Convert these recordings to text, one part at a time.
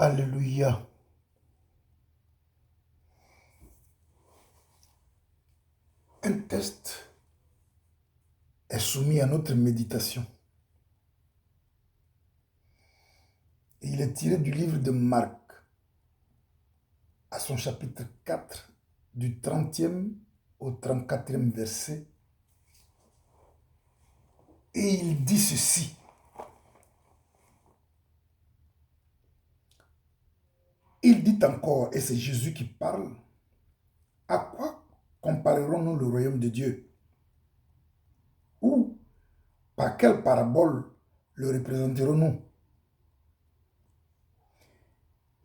Alléluia. Un test est soumis à notre méditation. Et il est tiré du livre de Marc, à son chapitre 4, du 30e au 34e verset. Et il dit ceci. Il dit encore, et c'est Jésus qui parle, à quoi comparerons-nous le royaume de Dieu? Ou par quelle parabole le représenterons-nous?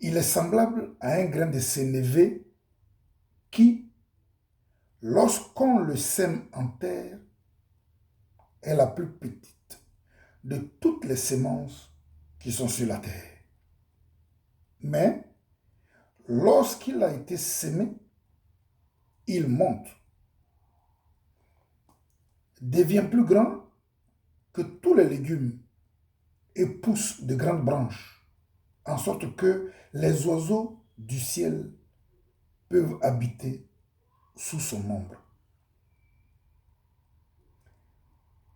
Il est semblable à un grain de sénévé qui, lorsqu'on le sème en terre, est la plus petite de toutes les semences qui sont sur la terre. Mais lorsqu'il a été sémé, il monte, devient plus grand que tous les légumes et pousse de grandes branches, en sorte que les oiseaux du ciel peuvent habiter sous son ombre.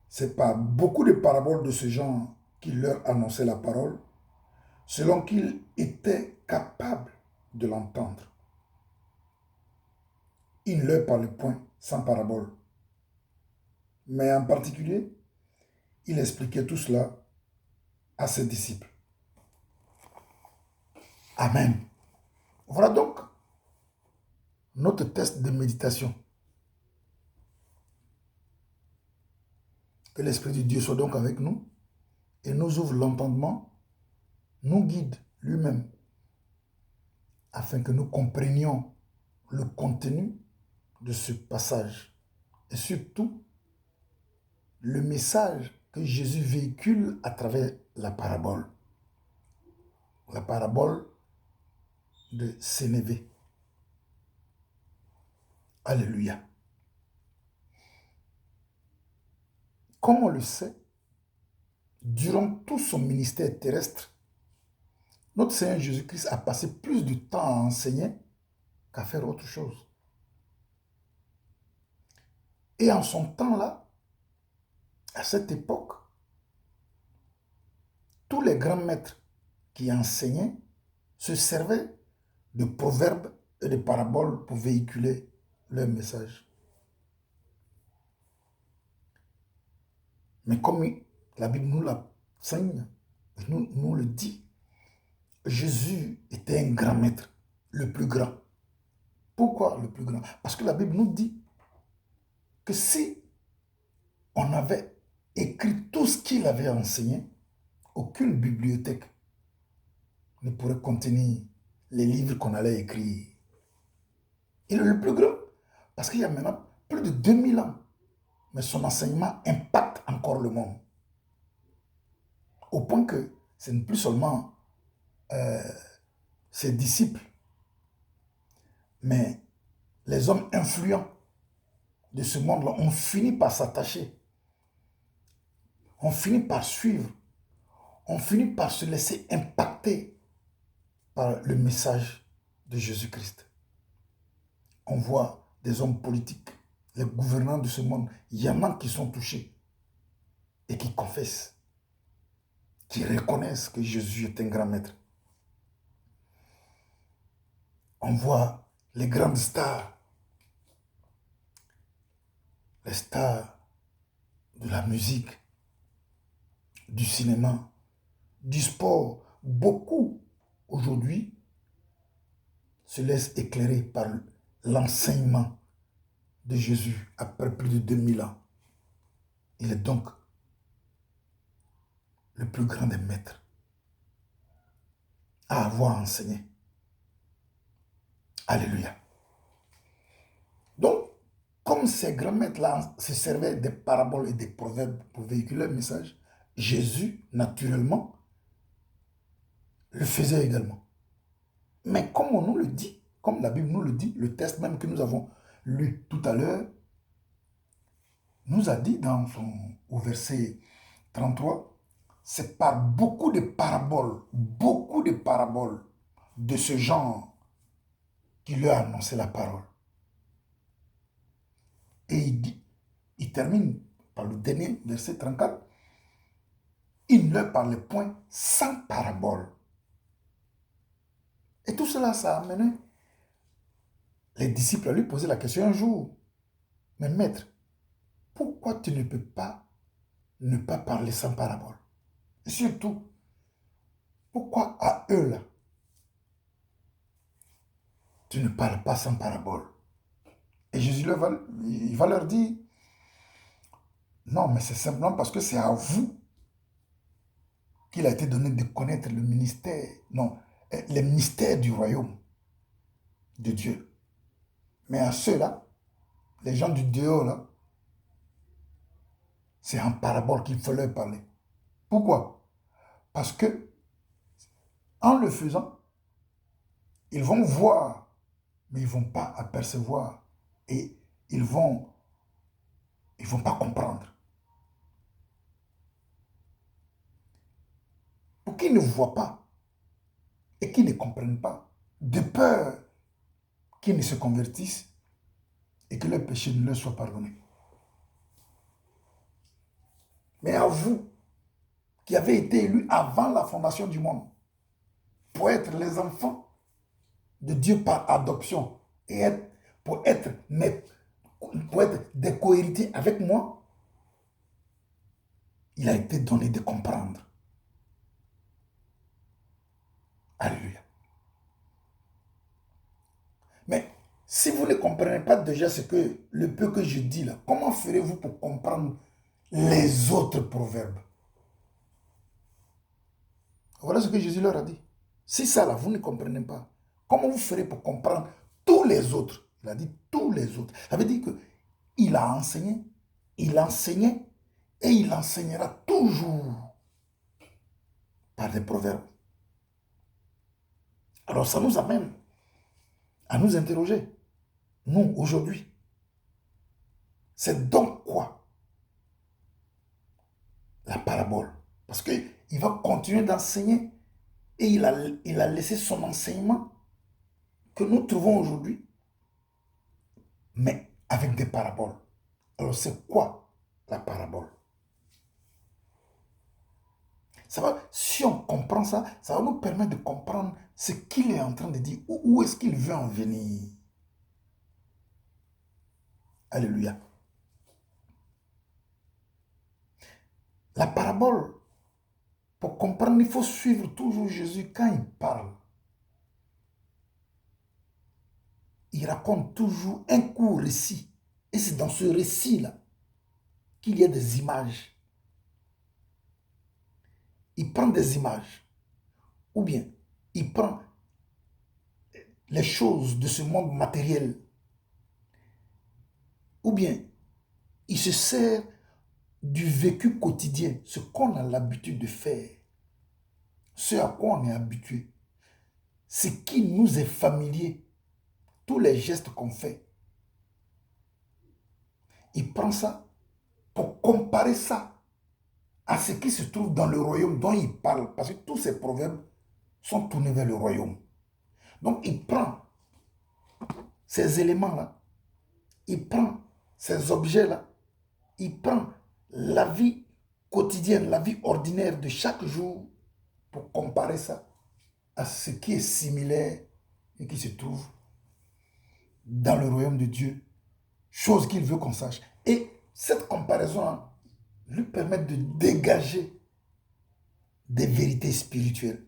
C'est par beaucoup de paraboles de ce genre qu'il leur annonçait la parole, selon qu'il était capable de l'entendre. Il ne leur parlait point sans parabole. Mais en particulier, il expliquait tout cela à ses disciples. Amen. Voilà donc notre test de méditation. Que l'Esprit de Dieu soit donc avec nous et nous ouvre l'entendement, nous guide lui-même, afin que nous comprenions le contenu de ce passage et surtout le message que Jésus véhicule à travers la parabole. La parabole de Sénévé. Alléluia. Comme on le sait, durant tout son ministère terrestre, notre Seigneur Jésus-Christ a passé plus de temps à enseigner qu'à faire autre chose. Et en son temps-là, à cette époque, tous les grands maîtres qui enseignaient se servaient de proverbes et de paraboles pour véhiculer leur message. Mais comme la Bible nous l'enseigne, nous le dit, Jésus était un grand maître, le plus grand. Pourquoi le plus grand? Parce que la Bible nous dit que si on avait écrit tout ce qu'il avait enseigné, aucune bibliothèque ne pourrait contenir les livres qu'on allait écrire. Il est le plus grand parce qu'il y a maintenant plus de 2000 ans. Mais son enseignement impacte encore le monde. Au point que ce n'est plus seulement ses disciples, mais les hommes influents de ce monde-là ont fini par s'attacher, ont fini par suivre, ont fini par se laisser impacter par le message de Jésus-Christ. On voit des hommes politiques, les gouvernants de ce monde, il y en a qui sont touchés et qui confessent, qui reconnaissent que Jésus est un grand maître. On voit les grandes stars, les stars de la musique, du cinéma, du sport. Beaucoup, aujourd'hui, se laissent éclairer par l'enseignement de Jésus après plus de 2000 ans. Il est donc le plus grand des maîtres à avoir enseigné. Alléluia. Donc, comme ces grands maîtres-là se servaient des paraboles et des proverbes pour véhiculer le message, Jésus, naturellement, le faisait également. Mais comme on nous le dit, comme la Bible nous le dit, le texte même que nous avons lu tout à l'heure, nous a dit au verset 33, c'est par beaucoup de paraboles, beaucoup beaucoup de paraboles de ce genre qui lui a annoncé la parole. Et il termine par le dernier verset 34. Il ne leur parlait point sans parabole. Et tout cela, ça a amené les disciples à lui poser la question un jour. Mais maître, pourquoi tu ne peux pas ne pas parler sans parabole? Et surtout, pourquoi à eux là, tu ne parles pas sans parabole? Et Jésus il va leur dire, non, mais c'est simplement parce que c'est à vous qu'il a été donné de connaître le ministère, non, les mystères du royaume de Dieu. Mais à ceux-là, les gens du dehors là, c'est en parabole qu'il faut leur parler. Pourquoi? Parce que en le faisant, ils vont voir, mais ils ne vont pas apercevoir et ils vont pas comprendre. Pour qu'ils ne voient pas et qu'ils ne comprennent pas, de peur qu'ils ne se convertissent et que leurs péchés ne leur soient pardonnés. Mais à vous, qui avez été élus avant la fondation du monde, pour être les enfants de Dieu par adoption et pour être des cohéritiers avec moi, il a été donné de comprendre. Alléluia. Mais si vous ne comprenez pas déjà ce que le peu que je dis là, comment ferez-vous pour comprendre les autres proverbes? Voilà ce que Jésus leur a dit. Si ça là, vous ne comprenez pas, comment vous ferez pour comprendre tous les autres? Il a dit tous les autres. Ça veut dire qu'il a enseigné, il enseignait et il enseignera toujours par des proverbes. Alors ça nous amène à nous interroger. Nous, aujourd'hui, c'est donc quoi la parabole? Parce qu'il va continuer d'enseigner et il a laissé son enseignement que nous trouvons aujourd'hui, mais avec des paraboles. Alors c'est quoi la parabole? Ça va, si on comprend ça, ça va nous permettre de comprendre ce qu'il est en train de dire, où est-ce qu'il veut en venir. Alléluia. La parabole, pour comprendre, il faut suivre toujours Jésus quand il parle. Il raconte toujours un court récit. Et c'est dans ce récit-là qu'il y a des images. Il prend des images. Ou bien, il prend les choses de ce monde matériel. Ou bien, il se sert du vécu quotidien, ce qu'on a l'habitude de faire, ce à quoi on est habitué, ce qui nous est familier, tous les gestes qu'on fait. Il prend ça pour comparer ça à ce qui se trouve dans le royaume dont il parle, parce que tous ces proverbes sont tournés vers le royaume. Donc il prend ces éléments-là, il prend ces objets-là, il prend la vie quotidienne, la vie ordinaire de chaque jour pour comparer ça à ce qui est similaire et qui se trouve dans le royaume de Dieu, chose qu'il veut qu'on sache. Et cette comparaison lui permet de dégager des vérités spirituelles,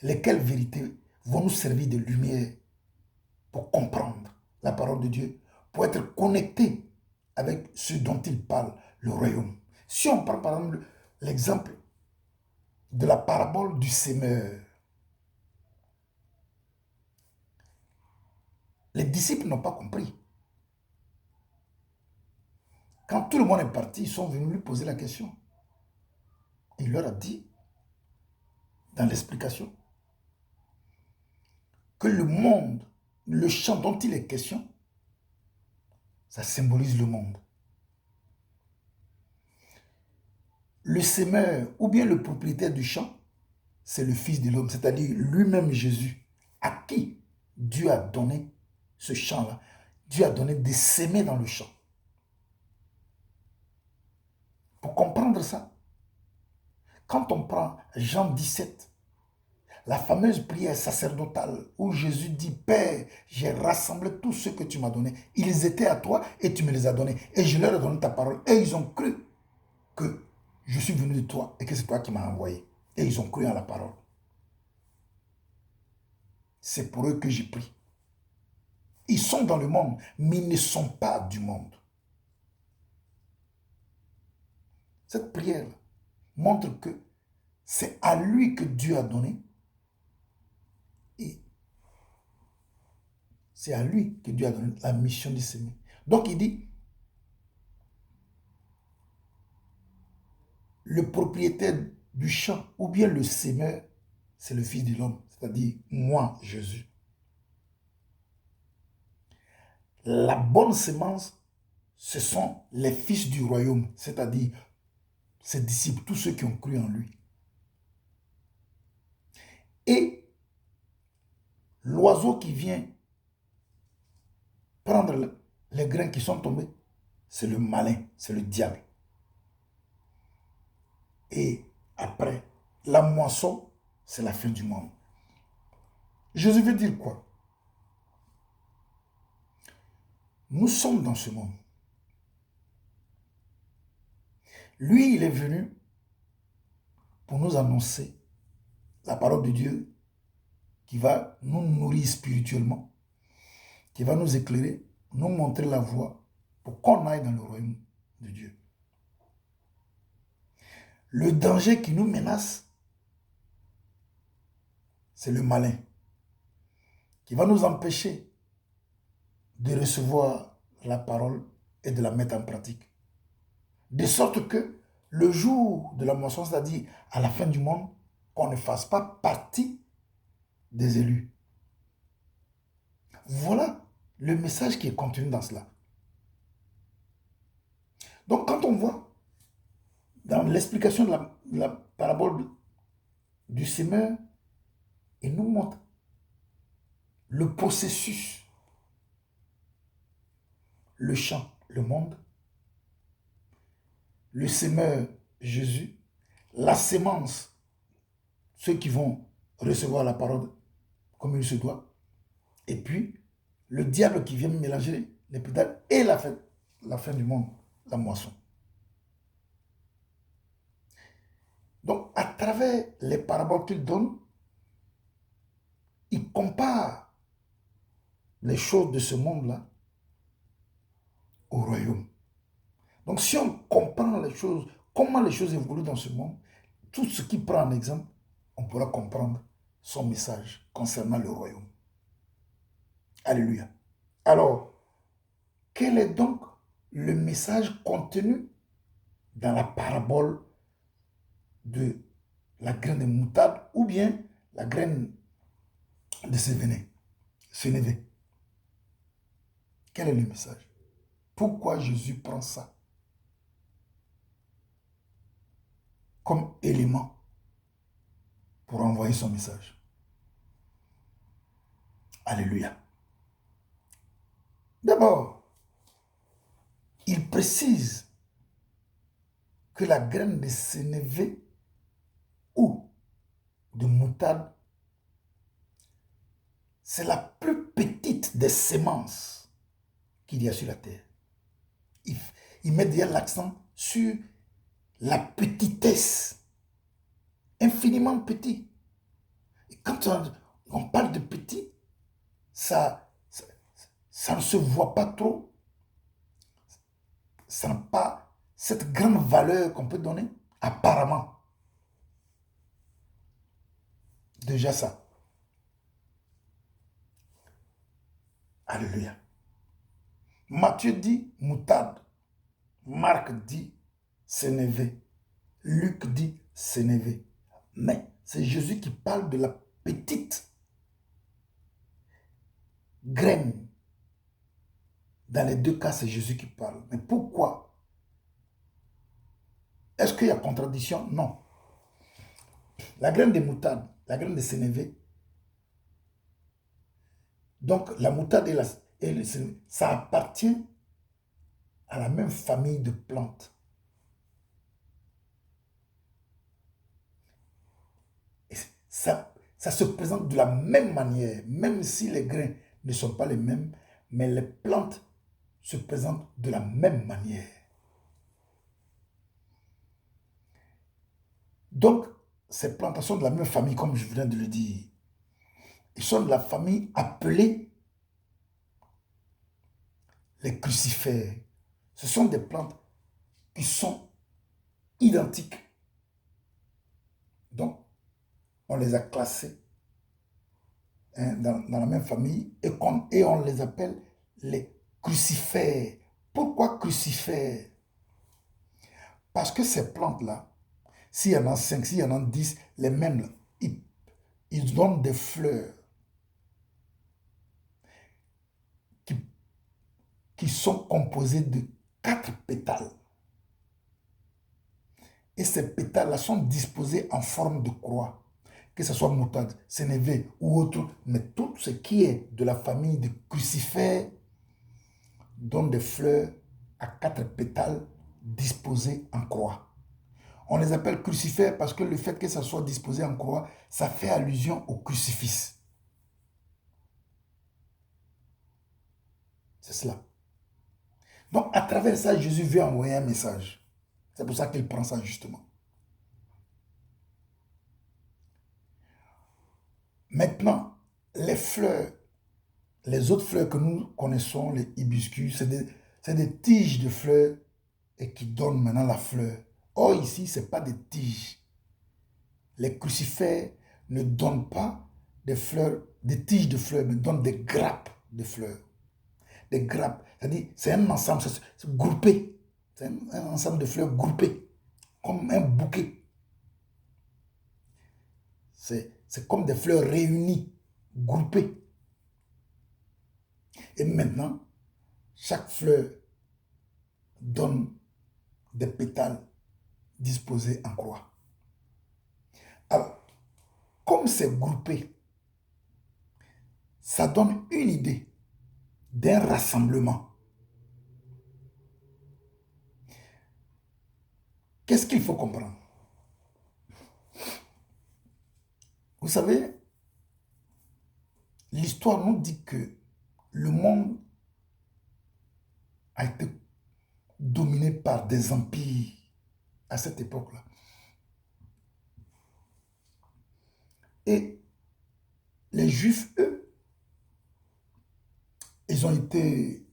lesquelles vérités vont nous servir de lumière pour comprendre la parole de Dieu, pour être connectés avec ce dont il parle, le royaume. Si on prend par exemple l'exemple de la parabole du semeur, les disciples n'ont pas compris. Quand tout le monde est parti, ils sont venus lui poser la question. Il leur a dit, dans l'explication, que le monde, le champ dont il est question, ça symbolise le monde. Le semeur ou bien le propriétaire du champ, c'est le Fils de l'homme, c'est-à-dire lui-même Jésus, à qui Dieu a donné ce champ-là. Dieu a donné de s'aimer dans le champ. Pour comprendre ça, quand on prend Jean 17, la fameuse prière sacerdotale où Jésus dit, Père, j'ai rassemblé tous ceux que tu m'as donnés. Ils étaient à toi et tu me les as donnés. Et je leur ai donné ta parole. Et ils ont cru que je suis venu de toi et que c'est toi qui m'as envoyé. Et ils ont cru en la parole. C'est pour eux que j'ai pris. Ils sont dans le monde, mais ils ne sont pas du monde. Cette prière montre que c'est à lui que Dieu a donné. Et c'est à lui que Dieu a donné la mission de s'aimer. Donc il dit, le propriétaire du champ ou bien le semeur, c'est le Fils de l'homme, c'est-à-dire moi, Jésus. La bonne semence, ce sont les fils du royaume, c'est-à-dire ses disciples, tous ceux qui ont cru en lui. Et l'oiseau qui vient prendre les grains qui sont tombés, c'est le malin, c'est le diable. Et après, la moisson, c'est la fin du monde. Jésus veut dire quoi? Nous sommes dans ce monde. Lui, il est venu pour nous annoncer la parole de Dieu qui va nous nourrir spirituellement, qui va nous éclairer, nous montrer la voie pour qu'on aille dans le royaume de Dieu. Le danger qui nous menace, c'est le malin, qui va nous empêcher de recevoir la parole et de la mettre en pratique. De sorte que le jour de la moisson, c'est-à-dire à la fin du monde, qu'on ne fasse pas partie des élus. Voilà le message qui est contenu dans cela. Donc quand on voit dans l'explication de la parabole du semeur, il nous montre le processus, le champ, le monde, le semeur, Jésus, la sémence, ceux qui vont recevoir la parole comme il se doit, et puis le diable qui vient mélanger les pédales et la fin du monde, la moisson. Donc, à travers les paraboles qu'il donne, il compare les choses de ce monde-là au royaume. Donc, si on comprend les choses, comment les choses évoluent dans ce monde, tout ce qui prend en exemple, on pourra comprendre son message concernant le royaume. Alléluia. Alors, quel est donc le message contenu dans la parabole de la graine de moutarde ou bien la graine de sénévé? Quel est le message? Pourquoi Jésus prend ça comme élément pour envoyer son message? Alléluia. D'abord, il précise que la graine de sénévé ou de moutarde, c'est la plus petite des semences qu'il y a sur la terre. Il met déjà l'accent sur la petitesse, infiniment petit. Et quand on parle de petit, ça ne se voit pas trop, ça n'a pas cette grande valeur qu'on peut donner, apparemment. Déjà ça. Alléluia. Matthieu dit moutarde. Marc dit sénévé. Luc dit sénévé. Mais c'est Jésus qui parle de la petite graine. Dans les deux cas, c'est Jésus qui parle. Mais pourquoi? Est-ce qu'il y a contradiction? Non. La graine de moutarde, la graine de sénévé. Donc, la moutarde et le sénévé, ça appartient à la même famille de plantes. Et ça se présente de la même manière, même si les grains ne sont pas les mêmes, mais les plantes se présentent de la même manière. Donc, ces plantes sont de la même famille, comme je viens de le dire. Ils sont de la famille appelée les crucifères. Ce sont des plantes qui sont identiques. Donc, on les a classées dans la même famille et on les appelle les crucifères. Pourquoi crucifères? Parce que ces plantes-là, s'il y en a 5, s'il y en a 10, les mêmes, là, ils donnent des fleurs qui, qui sont composées de 4 pétales. Et ces pétales-là sont disposés en forme de croix. Que ce soit moutarde, sénévé ou autre, mais tout ce qui est de la famille de crucifères donne des fleurs à 4 pétales disposés en croix. On les appelle crucifères parce que le fait que ça soit disposé en croix, ça fait allusion au crucifix. C'est cela. Donc, à travers ça, Jésus veut envoyer un message. C'est pour ça qu'il prend ça, justement. Maintenant, les fleurs, les autres fleurs que nous connaissons, les hibiscus, c'est des tiges de fleurs et qui donnent maintenant la fleur. Or, ici, ce n'est pas des tiges. Les crucifères ne donnent pas des fleurs, des tiges de fleurs, mais donnent des grappes de fleurs. Des grappes, c'est-à-dire, c'est un ensemble, c'est groupé. C'est un ensemble de fleurs groupées, comme un bouquet. C'est comme des fleurs réunies, groupées. Et maintenant, chaque fleur donne des pétales disposés en croix. Alors, comme c'est groupé, ça donne une idée d'un rassemblement. Qu'est-ce qu'il faut comprendre? Vous savez, l'histoire nous dit que le monde a été dominé par des empires à cette époque-là. Et les Juifs, eux, ils ont été,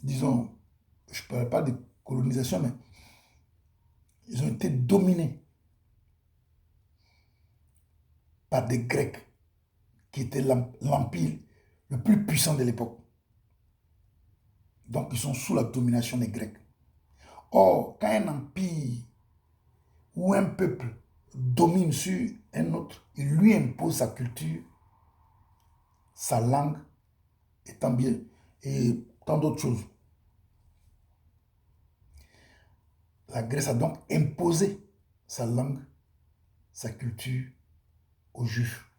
disons, je ne parle pas de colonisation, mais ils ont été dominés par des Grecs, qui étaient l'empire le plus puissant de l'époque. Donc, ils sont sous la domination des Grecs. Or, quand un empire ou un peuple domine sur un autre, il lui impose sa culture, sa langue, et tant d'autres choses. La Grèce a donc imposé sa langue, sa culture aux Juifs.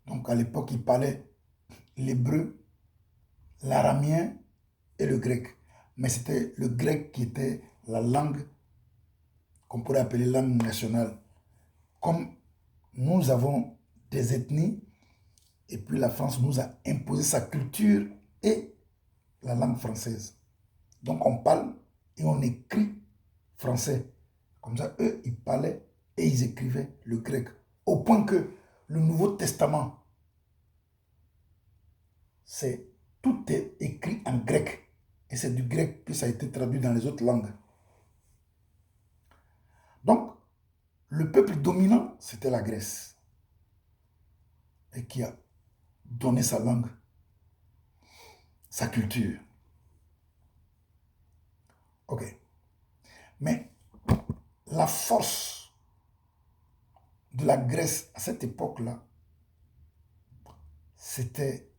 Donc à l'époque, ils parlaient l'hébreu, l'aramien et le grec. Mais c'était le grec qui était la langue qu'on pourrait appeler langue nationale. Comme nous avons des ethnies, et puis la France nous a imposé sa culture et la langue française. Donc on parle et on écrit français. Comme ça, eux, ils parlaient et ils écrivaient le grec. Au point que le Nouveau Testament, tout est écrit en grec. Et c'est du grec que ça a été traduit dans les autres langues. Donc, le peuple dominant, c'était la Grèce. Et qui a donné sa langue, sa culture. Ok. Mais la force de la Grèce à cette époque-là, c'était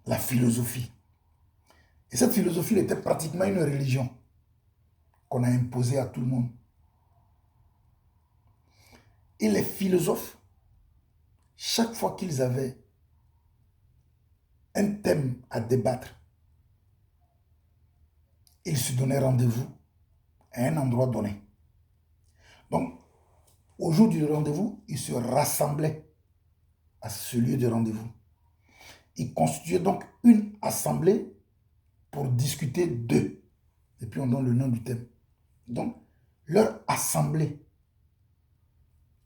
la philosophie. Et cette philosophie était pratiquement une religion qu'on a imposée à tout le monde. Et les philosophes, chaque fois qu'ils avaient un thème à débattre, ils se donnaient rendez-vous à un endroit donné. Donc, au jour du rendez-vous, ils se rassemblaient à ce lieu de rendez-vous. Ils constituaient donc une assemblée pour discuter d'eux. Et puis on donne le nom du thème. Donc, leur assemblée,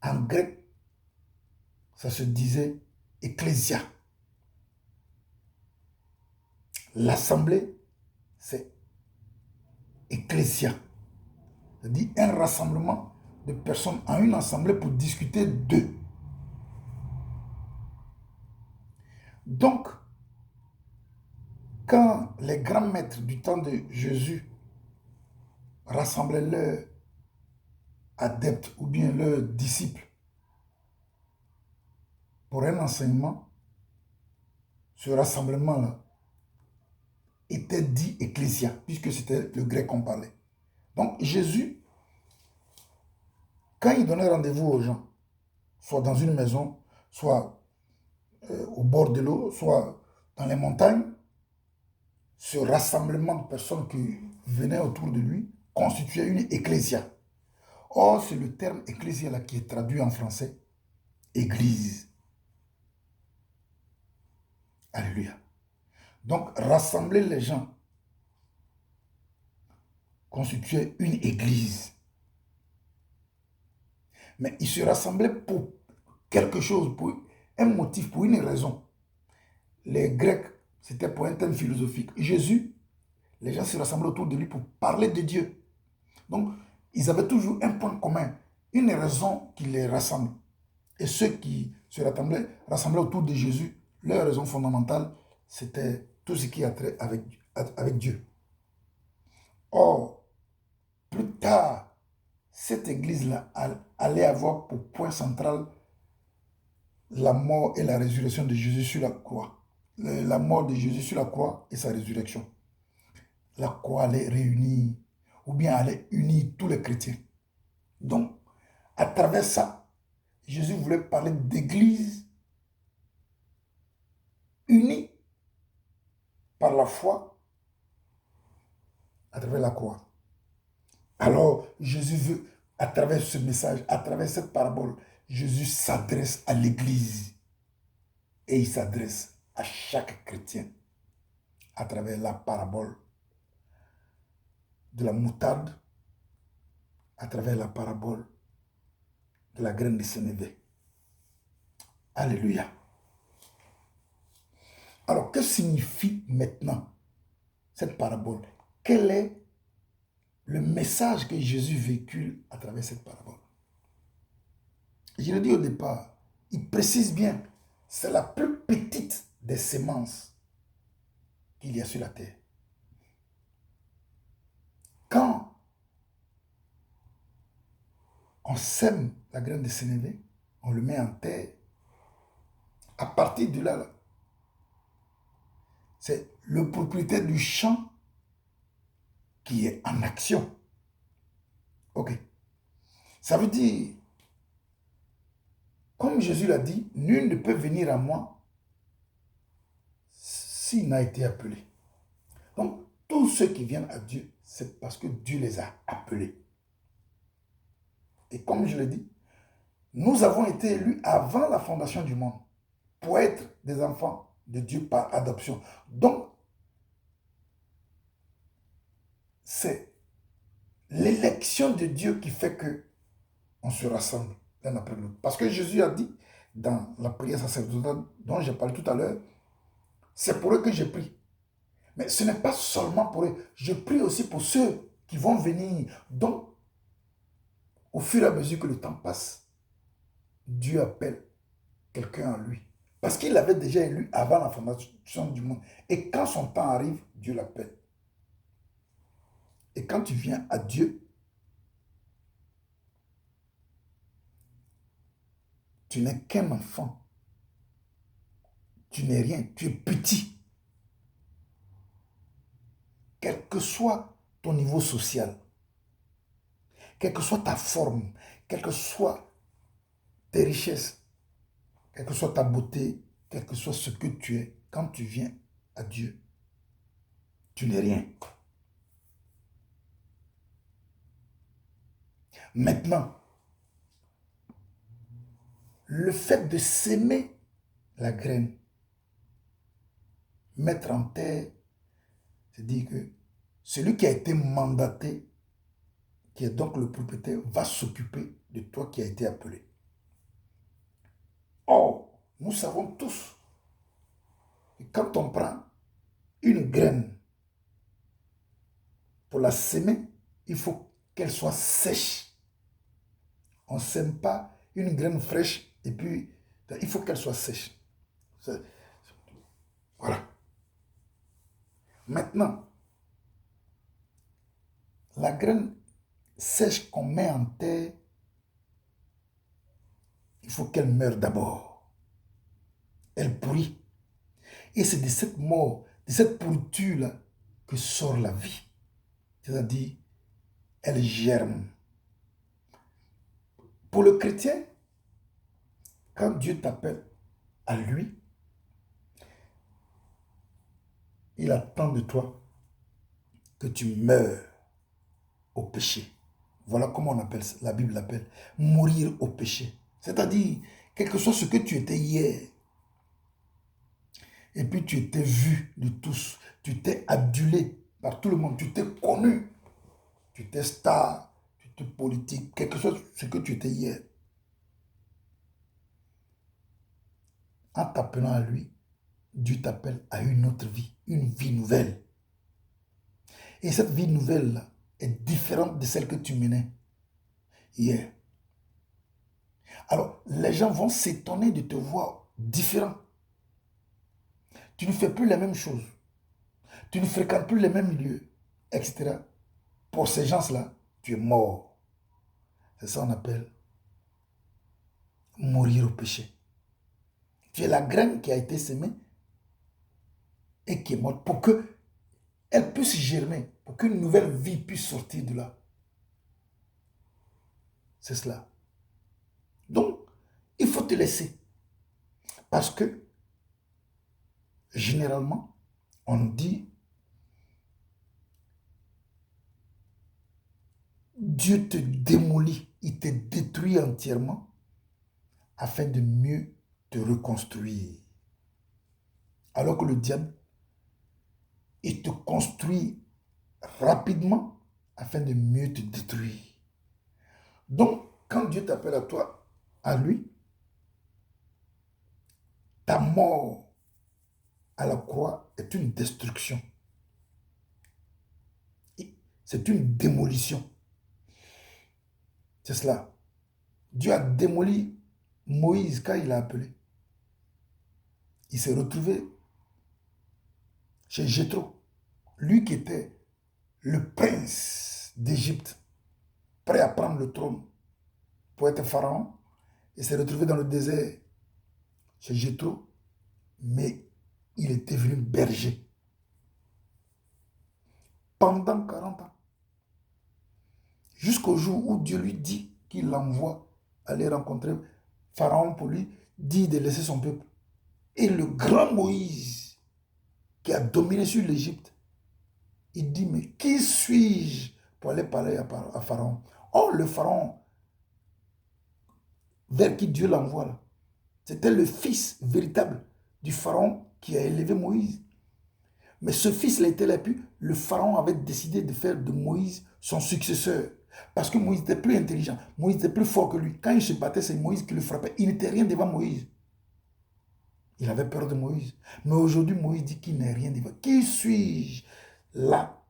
en grec, ça se disait ecclésia. L'assemblée, c'est ecclésia. C'est-à-dire un rassemblement de personnes en une assemblée pour discuter d'eux. Donc, quand les grands maîtres du temps de Jésus rassemblaient leurs adeptes ou bien leurs disciples pour un enseignement, ce rassemblement-là était dit ecclésia, puisque c'était le grec qu'on parlait. Donc Jésus, quand il donnait rendez-vous aux gens, soit dans une maison, soit au bord de l'eau, soit dans les montagnes, ce rassemblement de personnes qui venaient autour de lui constituait une ecclésia. Or, c'est le terme ecclésia là qui est traduit en français, église. Alléluia. Donc, rassembler les gens constituait une église. Mais ils se rassemblaient pour quelque chose, pour un motif, pour une raison. Les Grecs, c'était pour un thème philosophique. Jésus, les gens se rassemblaient autour de lui pour parler de Dieu. Donc, ils avaient toujours un point commun, une raison qui les rassemble. Et ceux qui se rassemblaient autour de Jésus, leur raison fondamentale, c'était tout ce qui a trait avec Dieu. Or, plus tard, cette église-là allait avoir pour point central la mort et la résurrection de Jésus sur la croix. La mort de Jésus sur la croix et sa résurrection. La croix allait réunir, ou bien allait unir tous les chrétiens. Donc, à travers ça, Jésus voulait parler d'église unie par la foi à travers la croix. Alors, Jésus veut, à travers ce message, à travers cette parabole, Jésus s'adresse à l'église. Et il s'adresse à chaque chrétien à travers la parabole de la moutarde, à travers la parabole de la graine de sénévé. Alléluia. Alors, que signifie maintenant cette parabole? Quel est le message que Jésus véhicule à travers cette parabole? Je l'ai dit au départ, il précise bien, c'est la plus petite des semences qu'il y a sur la terre. Quand on sème la graine de sénévé, on le met en terre, à partir de là, c'est le propriétaire du champ qui est en action. Ok. Ça veut dire, comme Jésus l'a dit, nul ne peut venir à moi s'il n'a été appelé. Donc, tous ceux qui viennent à Dieu, c'est parce que Dieu les a appelés. Et comme je l'ai dit, nous avons été élus avant la fondation du monde pour être des enfants de Dieu par adoption. Donc, c'est l'élection de Dieu qui fait que on se rassemble l'un après l'autre. Parce que Jésus a dit dans la prière sacerdotale dont j'ai parlé tout à l'heure, c'est pour eux que j'ai prie. Mais ce n'est pas seulement pour eux. Je prie aussi pour ceux qui vont venir. Donc, au fur et à mesure que le temps passe, Dieu appelle quelqu'un en lui. Parce qu'il l'avait déjà élu avant la fondation du monde. Et quand son temps arrive, Dieu l'appelle. Et quand tu viens à Dieu, tu n'es qu'un enfant. Tu n'es rien, tu es petit. Quel que soit ton niveau social, quelle que soit ta forme, quelle que soit tes richesses, quelle que soit ta beauté, quel que soit ce que tu es, quand tu viens à Dieu, tu n'es rien. Maintenant, le fait de s'aimer la graine, mettre en terre, c'est-à-dire que celui qui a été mandaté, qui est donc le propriétaire, va s'occuper de toi qui a été appelé. Or, nous savons tous que quand on prend une graine pour la semer, il faut qu'elle soit sèche. On ne sème pas une graine fraîche et puis il faut qu'elle soit sèche. Voilà. Maintenant, la graine sèche qu'on met en terre, il faut qu'elle meure d'abord. Elle pourrit. Et c'est de cette mort, de cette pourriture-là, que sort la vie. C'est-à-dire, elle germe. Pour le chrétien, quand Dieu t'appelle à lui, il attend de toi que tu meurs au péché. Voilà comment on appelle ça, la Bible l'appelle, mourir au péché. C'est-à-dire, quel que soit ce que tu étais hier, et puis tu étais vu de tous, tu t'es adulé par tout le monde, tu t'es connu, tu étais star, tu étais politique, quel que soit ce que tu étais hier. En t'appelant à lui, Dieu t'appelle à une autre vie, une vie nouvelle. Et cette vie nouvelle-là est différente de celle que tu menais hier. Alors, les gens vont s'étonner de te voir différent. Tu ne fais plus les mêmes choses. Tu ne fréquentes plus les mêmes milieux, etc. Pour ces gens-là, tu es mort. C'est ça qu'on appelle mourir au péché. Tu es la graine qui a été semée et qui est morte pour qu'elle puisse germer, pour qu'une nouvelle vie puisse sortir de là. C'est cela. Donc, il faut te laisser. Parce que, généralement, on dit, Dieu te démolit, il te détruit entièrement afin de mieux te reconstruire. Alors que le diable, il te construit rapidement afin de mieux te détruire. Donc, quand Dieu t'appelle à toi, à lui, ta mort à la croix est une destruction. C'est une démolition. C'est cela. Dieu a démoli Moïse quand il l'a appelé. Il s'est retrouvé chez Jéthro, lui qui était le prince d'Égypte, prêt à prendre le trône pour être pharaon. Il s'est retrouvé dans le désert chez Jéthro, mais il est devenu berger pendant 40 ans. Jusqu'au jour où Dieu lui dit qu'il l'envoie aller rencontrer Pharaon pour lui dire de laisser son peuple. Et le grand Moïse, qui a dominé sur l'Égypte, il dit, mais qui suis-je pour aller parler à Pharaon? Oh, le Pharaon vers qui Dieu l'envoie, c'était le fils véritable du Pharaon qui a élevé Moïse. Mais ce fils-là était là, puis le Pharaon avait décidé de faire de Moïse son successeur. Parce que Moïse était plus intelligent, Moïse était plus fort que lui. Quand il se battait, c'est Moïse qui le frappait. Il n'était rien devant Moïse. Il avait peur de Moïse. Mais aujourd'hui, Moïse dit qu'il n'est rien devant. Qui suis-je? Là,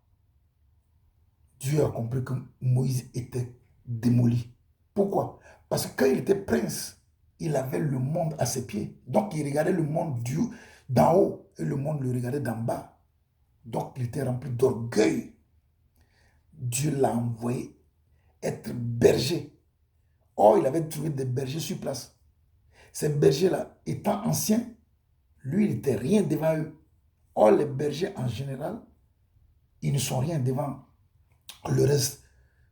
Dieu a compris que Moïse était démoli. Pourquoi? Parce que quand il était prince, il avait le monde à ses pieds. Donc, il regardait le monde d'en haut et le monde le regardait d'en bas. Donc, il était rempli d'orgueil. Dieu l'a envoyé être berger. Or, il avait trouvé des bergers sur place. Ces bergers-là, étant anciens, lui, il n'était rien devant eux. Or, les bergers, en général, ils ne sont rien devant le reste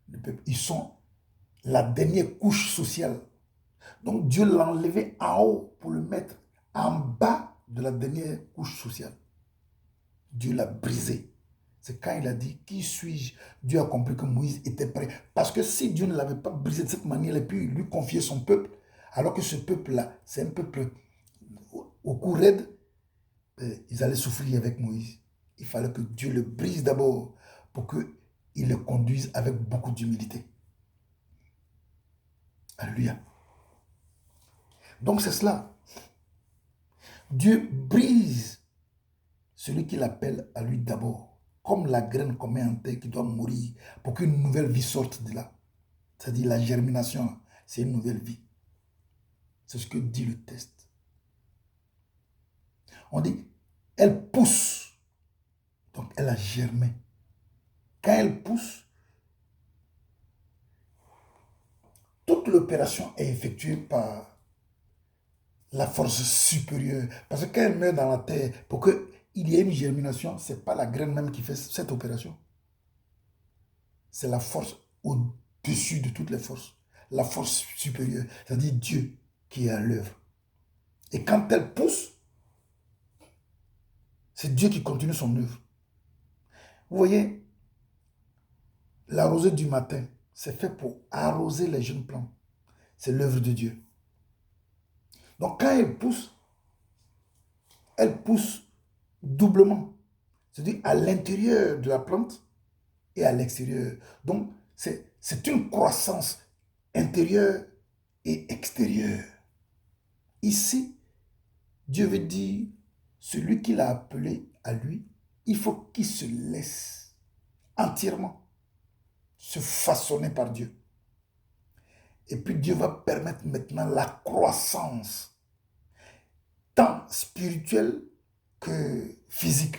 du peuple. Ils sont la dernière couche sociale. Donc Dieu l'a enlevé en haut pour le mettre en bas de la dernière couche sociale. Dieu l'a brisé. C'est quand il a dit, qui suis-je? Dieu a compris que Moïse était prêt. Parce que si Dieu ne l'avait pas brisé de cette manière et puis lui confier son peuple, alors que ce peuple-là, c'est un peuple au cou raide, ils allaient souffrir avec Moïse. Il fallait que Dieu le brise d'abord pour qu'il le conduise avec beaucoup d'humilité. Alléluia. Donc c'est cela. Dieu brise celui qu'il appelle à lui d'abord, comme la graine qu'on met en terre qui doit mourir pour qu'une nouvelle vie sorte de là. C'est-à-dire la germination, c'est une nouvelle vie. C'est ce que dit le texte. On dit, elle pousse. Donc elle a germé. Quand elle pousse, toute l'opération est effectuée par la force supérieure. Parce que quand elle meurt dans la terre, pour qu'il y ait une germination, ce n'est pas la graine même qui fait cette opération. C'est la force au-dessus de toutes les forces. La force supérieure, c'est-à-dire Dieu qui est à l'œuvre. Et quand elle pousse, c'est Dieu qui continue son œuvre. Vous voyez, la rosée du matin, c'est fait pour arroser les jeunes plantes. C'est l'œuvre de Dieu. Donc quand elle pousse doublement. C'est-à-dire à l'intérieur de la plante et à l'extérieur. Donc c'est une croissance intérieure et extérieure. Ici, Dieu veut dire, celui qu'il a appelé à lui, il faut qu'il se laisse entièrement se façonner par Dieu. Et puis Dieu va permettre maintenant la croissance, tant spirituelle que physique.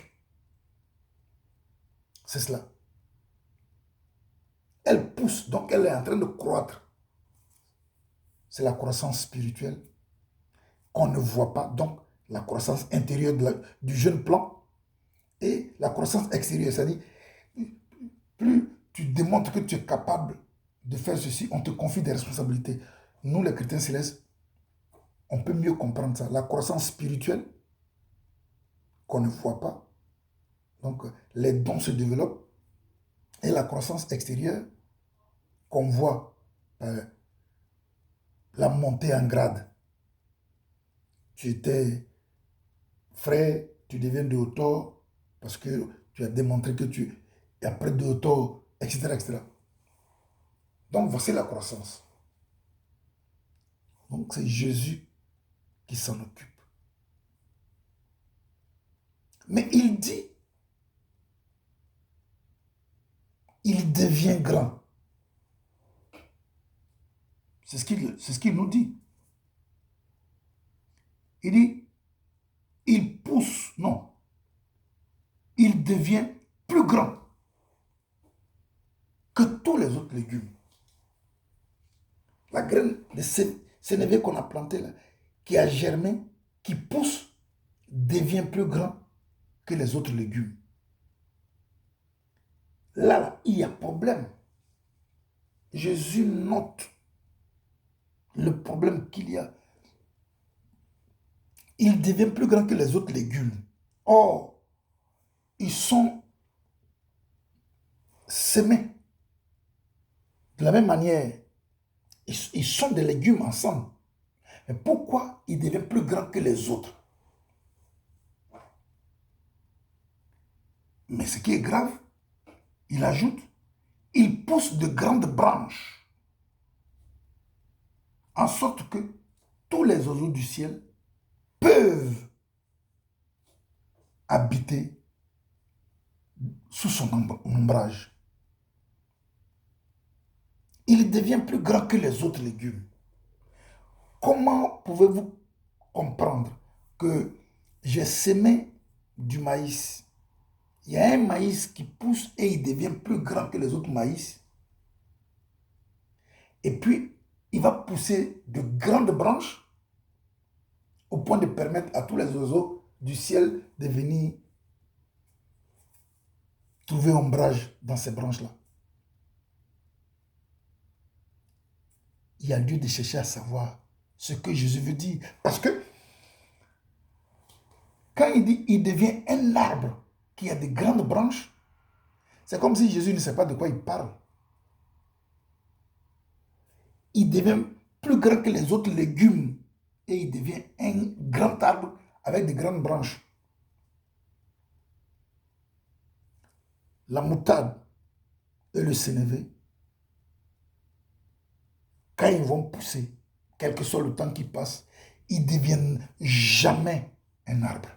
C'est cela. Elle pousse, donc elle est en train de croître. C'est la croissance spirituelle qu'on ne voit pas, donc la croissance intérieure du jeune plant et la croissance extérieure, c'est-à-dire plus tu démontres que tu es capable de faire ceci, on te confie des responsabilités. Nous, les chrétiens célestes, on peut mieux comprendre ça. La croissance spirituelle qu'on ne voit pas, donc les dons se développent, et la croissance extérieure qu'on voit, la montée en grade. Tu étais frère, tu deviens de hauteur parce que tu as démontré que tu es après de hauteur, etc., etc. Donc voici la croissance. Donc c'est Jésus qui s'en occupe. Mais il dit, il devient grand. C'est ce qu'il nous dit. Il dit, il pousse, non, il devient plus grand que tous les autres légumes. La graine de sénévé qu'on a planté là, qui a germé, qui pousse, devient plus grand que les autres légumes. Là, il y a problème. Jésus note le problème qu'il y a. Il devient plus grand que les autres légumes. Or, ils sont semés. De la même manière, ils sont des légumes ensemble. Mais pourquoi il devient plus grand que les autres? Mais ce qui est grave, il ajoute, il pousse de grandes branches, en sorte que tous les oiseaux du ciel peuvent habiter sous son ombrage. Il devient plus grand que les autres légumes. Comment pouvez-vous comprendre que j'ai semé du maïs? Il y a un maïs qui pousse et il devient plus grand que les autres maïs. Et puis, il va pousser de grandes branches au point de permettre à tous les oiseaux du ciel de venir trouver ombrage dans ces branches-là. Il y a lieu de chercher à savoir ce que Jésus veut dire. Parce que quand il dit il devient un arbre qui a des grandes branches, c'est comme si Jésus ne sait pas de quoi il parle. Il devient plus grand que les autres légumes et il devient un grand arbre avec des grandes branches. La moutarde et le sénévé, quand ils vont pousser, quel que soit le temps qui passe, ils ne deviennent jamais un arbre.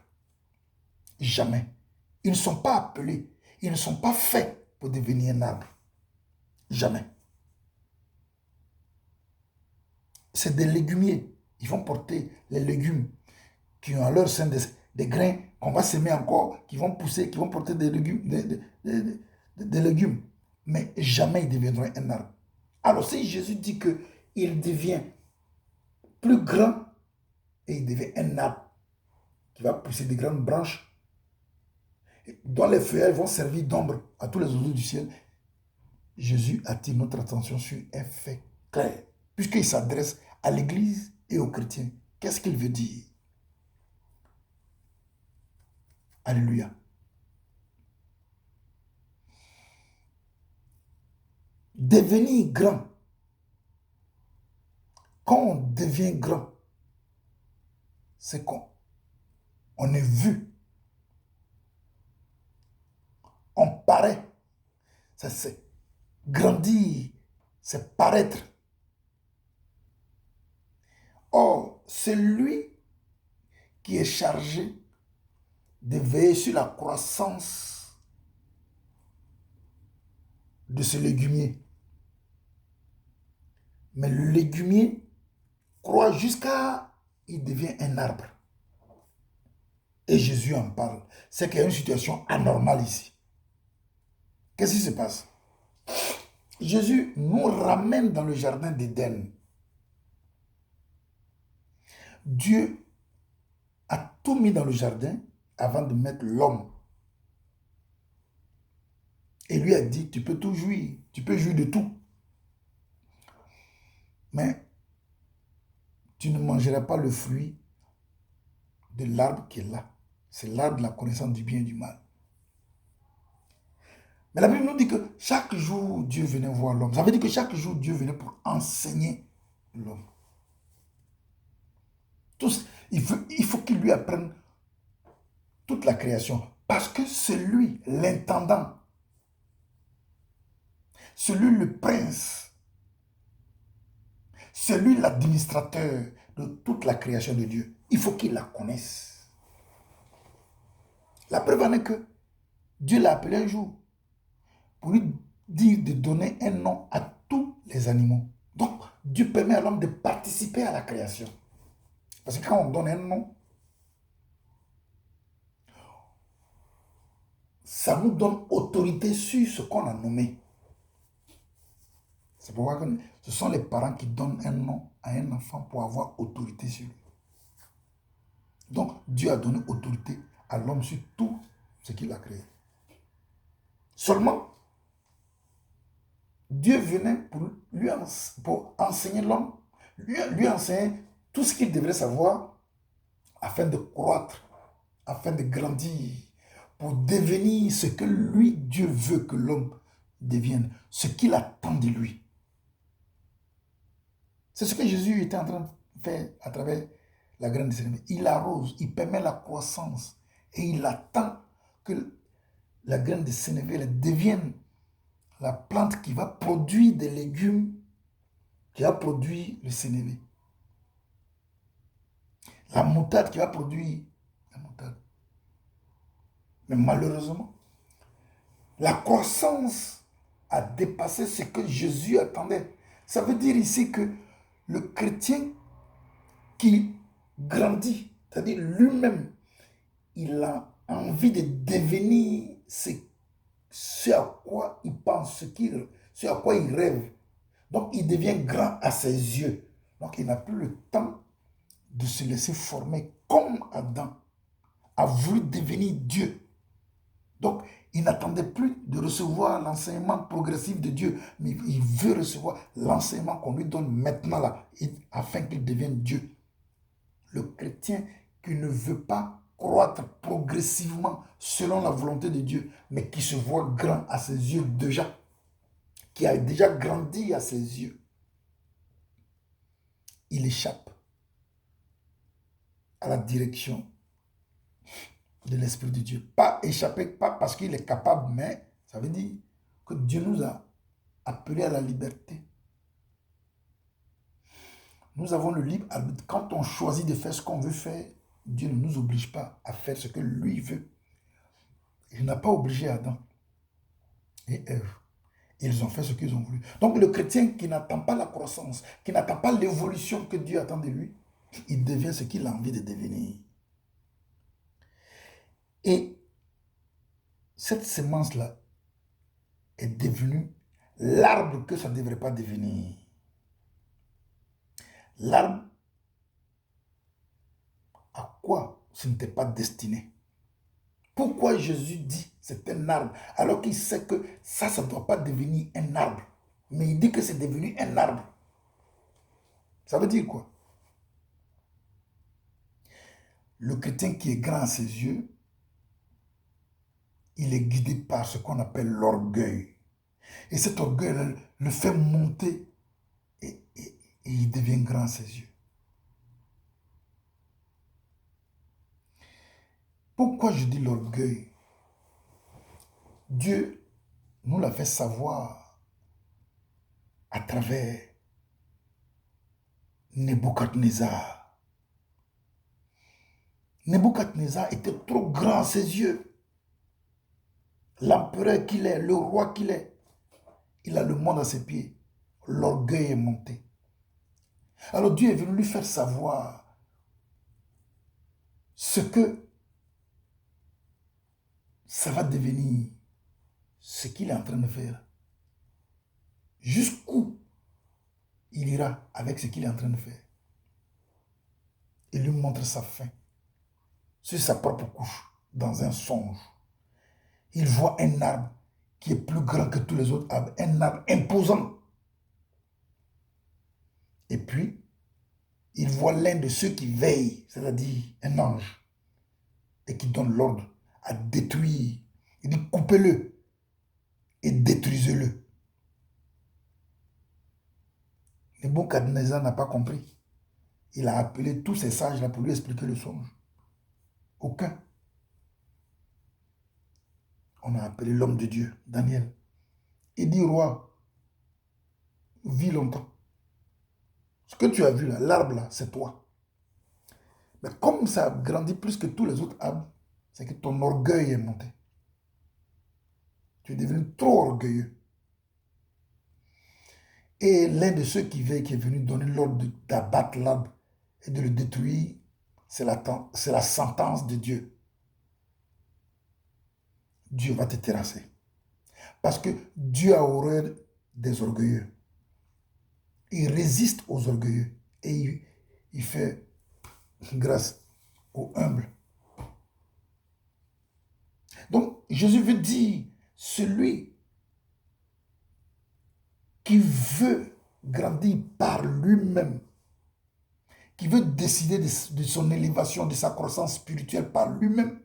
Jamais. Ils ne sont pas appelés, ils ne sont pas faits pour devenir un arbre. Jamais. C'est des légumiers. Ils vont porter les légumes qui ont à leur sein des grains qu'on va semer encore, qui vont pousser, qui vont porter des légumes, des légumes. Mais jamais ils deviendront un arbre. Alors si Jésus dit qu'il devient plus grand et il devient un arbre qui va pousser des grandes branches, dont les feuillages vont servir d'ombre à tous les oiseaux du ciel, Jésus attire notre attention sur un fait clair, puisqu'il s'adresse à l'Église et aux chrétiens. Qu'est-ce qu'il veut dire? Alléluia. Devenir grand. Quand on devient grand, c'est qu'on est vu. On paraît. Ça, c'est grandir, c'est paraître. Or, celui qui est chargé de veiller sur la croissance de ce légumier. Mais le légumier croît jusqu'à il devient un arbre. Et Jésus en parle. C'est qu'il y a une situation anormale ici. Qu'est-ce qui se passe? Jésus nous ramène dans le jardin d'Éden. Dieu a tout mis dans le jardin avant de mettre l'homme. Et lui a dit, tu peux tout jouir, tu peux jouir de tout. Mais tu ne mangeras pas le fruit de l'arbre qui est là. C'est l'arbre de la connaissance du bien et du mal. Mais la Bible nous dit que chaque jour, Dieu venait voir l'homme. Ça veut dire que chaque jour, Dieu venait pour enseigner l'homme. Il faut qu'il lui apprenne toute la création. Parce que c'est lui, l'intendant. C'est lui le prince. C'est lui l'administrateur de toute la création de Dieu. Il faut qu'il la connaisse. La preuve en est que Dieu l'a appelé un jour pour lui dire de donner un nom à tous les animaux. Donc, Dieu permet à l'homme de participer à la création. Parce que quand on donne un nom, ça nous donne autorité sur ce qu'on a nommé. C'est pourquoi ce sont les parents qui donnent un nom à un enfant pour avoir autorité sur lui. Donc, Dieu a donné autorité à l'homme sur tout ce qu'il a créé. Seulement, Dieu venait pour enseigner l'homme, lui enseigner tout ce qu'il devrait savoir afin de croître, afin de grandir, pour devenir ce que lui, Dieu veut que l'homme devienne, ce qu'il attend de lui. C'est ce que Jésus était en train de faire à travers la graine de sénévé. Il arrose, il permet la croissance et il attend que la graine de sénévé devienne la plante qui va produire des légumes, qui va produire le sénévé. La moutarde qui va produire la moutarde. Mais malheureusement, la croissance a dépassé ce que Jésus attendait. Ça veut dire ici que le chrétien qui grandit, c'est-à-dire lui-même, il a envie de devenir ce à quoi il pense, ce à quoi il rêve. Donc il devient grand à ses yeux. Donc il n'a plus le temps de se laisser former comme Adam a voulu devenir Dieu. Donc Il n'attendait plus de recevoir l'enseignement progressif de Dieu, mais il veut recevoir l'enseignement qu'on lui donne maintenant là, afin qu'il devienne Dieu. Le chrétien qui ne veut pas croître progressivement selon la volonté de Dieu, mais qui se voit grand à ses yeux déjà, qui a déjà grandi à ses yeux, il échappe à la direction de l'Esprit de Dieu. Pas échapper, pas parce qu'il est capable, mais ça veut dire que Dieu nous a appelés à la liberté. Nous avons le libre arbitre. Quand on choisit de faire ce qu'on veut faire, Dieu ne nous oblige pas à faire ce que lui veut. Il n'a pas obligé Adam et Ève. Ils ont fait ce qu'ils ont voulu. Donc le chrétien qui n'attend pas la croissance, qui n'attend pas l'évolution que Dieu attend de lui, il devient ce qu'il a envie de devenir. Et cette semence-là est devenue l'arbre que ça ne devrait pas devenir. L'arbre, à quoi ce n'était pas destiné? Pourquoi Jésus dit c'est un arbre, alors qu'il sait que ça ne doit pas devenir un arbre? Mais il dit que c'est devenu un arbre. Ça veut dire quoi? Le chrétien qui est grand à ses yeux, il est guidé par ce qu'on appelle l'orgueil. Et cet orgueil le fait monter et il devient grand à ses yeux. Pourquoi je dis l'orgueil? Dieu nous l'a fait savoir à travers Nebuchadnezzar. Nebuchadnezzar était trop grand à ses yeux. L'empereur qu'il est, le roi qu'il est, il a le monde à ses pieds. L'orgueil est monté. Alors Dieu est venu lui faire savoir ce que ça va devenir, ce qu'il est en train de faire. Jusqu'où il ira avec ce qu'il est en train de faire. Il lui montre sa fin sur sa propre couche, dans un songe. Il voit un arbre qui est plus grand que tous les autres arbres, un arbre imposant. Et puis, il voit l'un de ceux qui veillent, c'est-à-dire un ange, et qui donne l'ordre à détruire. Il dit coupez-le et détruisez-le. Nebuchadnezzar n'a pas compris. Il a appelé tous ses sages là pour lui expliquer le songe. Aucun. On a appelé l'homme de Dieu, Daniel. Il dit, roi, vis longtemps. Ce que tu as vu là, l'arbre là, c'est toi. Mais comme ça a grandi plus que tous les autres arbres, c'est que ton orgueil est monté. Tu es devenu trop orgueilleux. Et l'un de ceux qui veillent, qui est venu donner l'ordre d'abattre l'arbre et de le détruire, c'est la sentence de Dieu. Dieu va te terrasser. Parce que Dieu a horreur des orgueilleux. Il résiste aux orgueilleux et il fait grâce aux humbles. Donc, Jésus veut dire, celui qui veut grandir par lui-même, qui veut décider de son élévation, de sa croissance spirituelle par lui-même,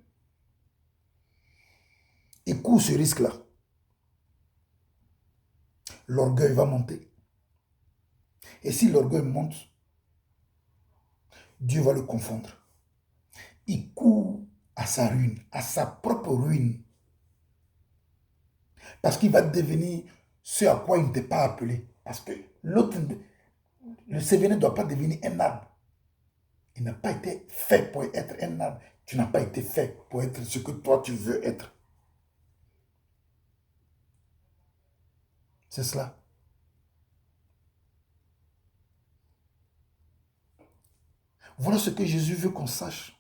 et court ce risque-là. L'orgueil va monter. Et si l'orgueil monte, Dieu va le confondre. Il court à sa ruine, à sa propre ruine. Parce qu'il va devenir ce à quoi il n'était pas appelé. Parce que l'autre, le sévéné ne doit pas devenir un arbre. Il n'a pas été fait pour être un arbre. Tu n'as pas été fait pour être ce que toi tu veux être. C'est cela. Voilà ce que Jésus veut qu'on sache.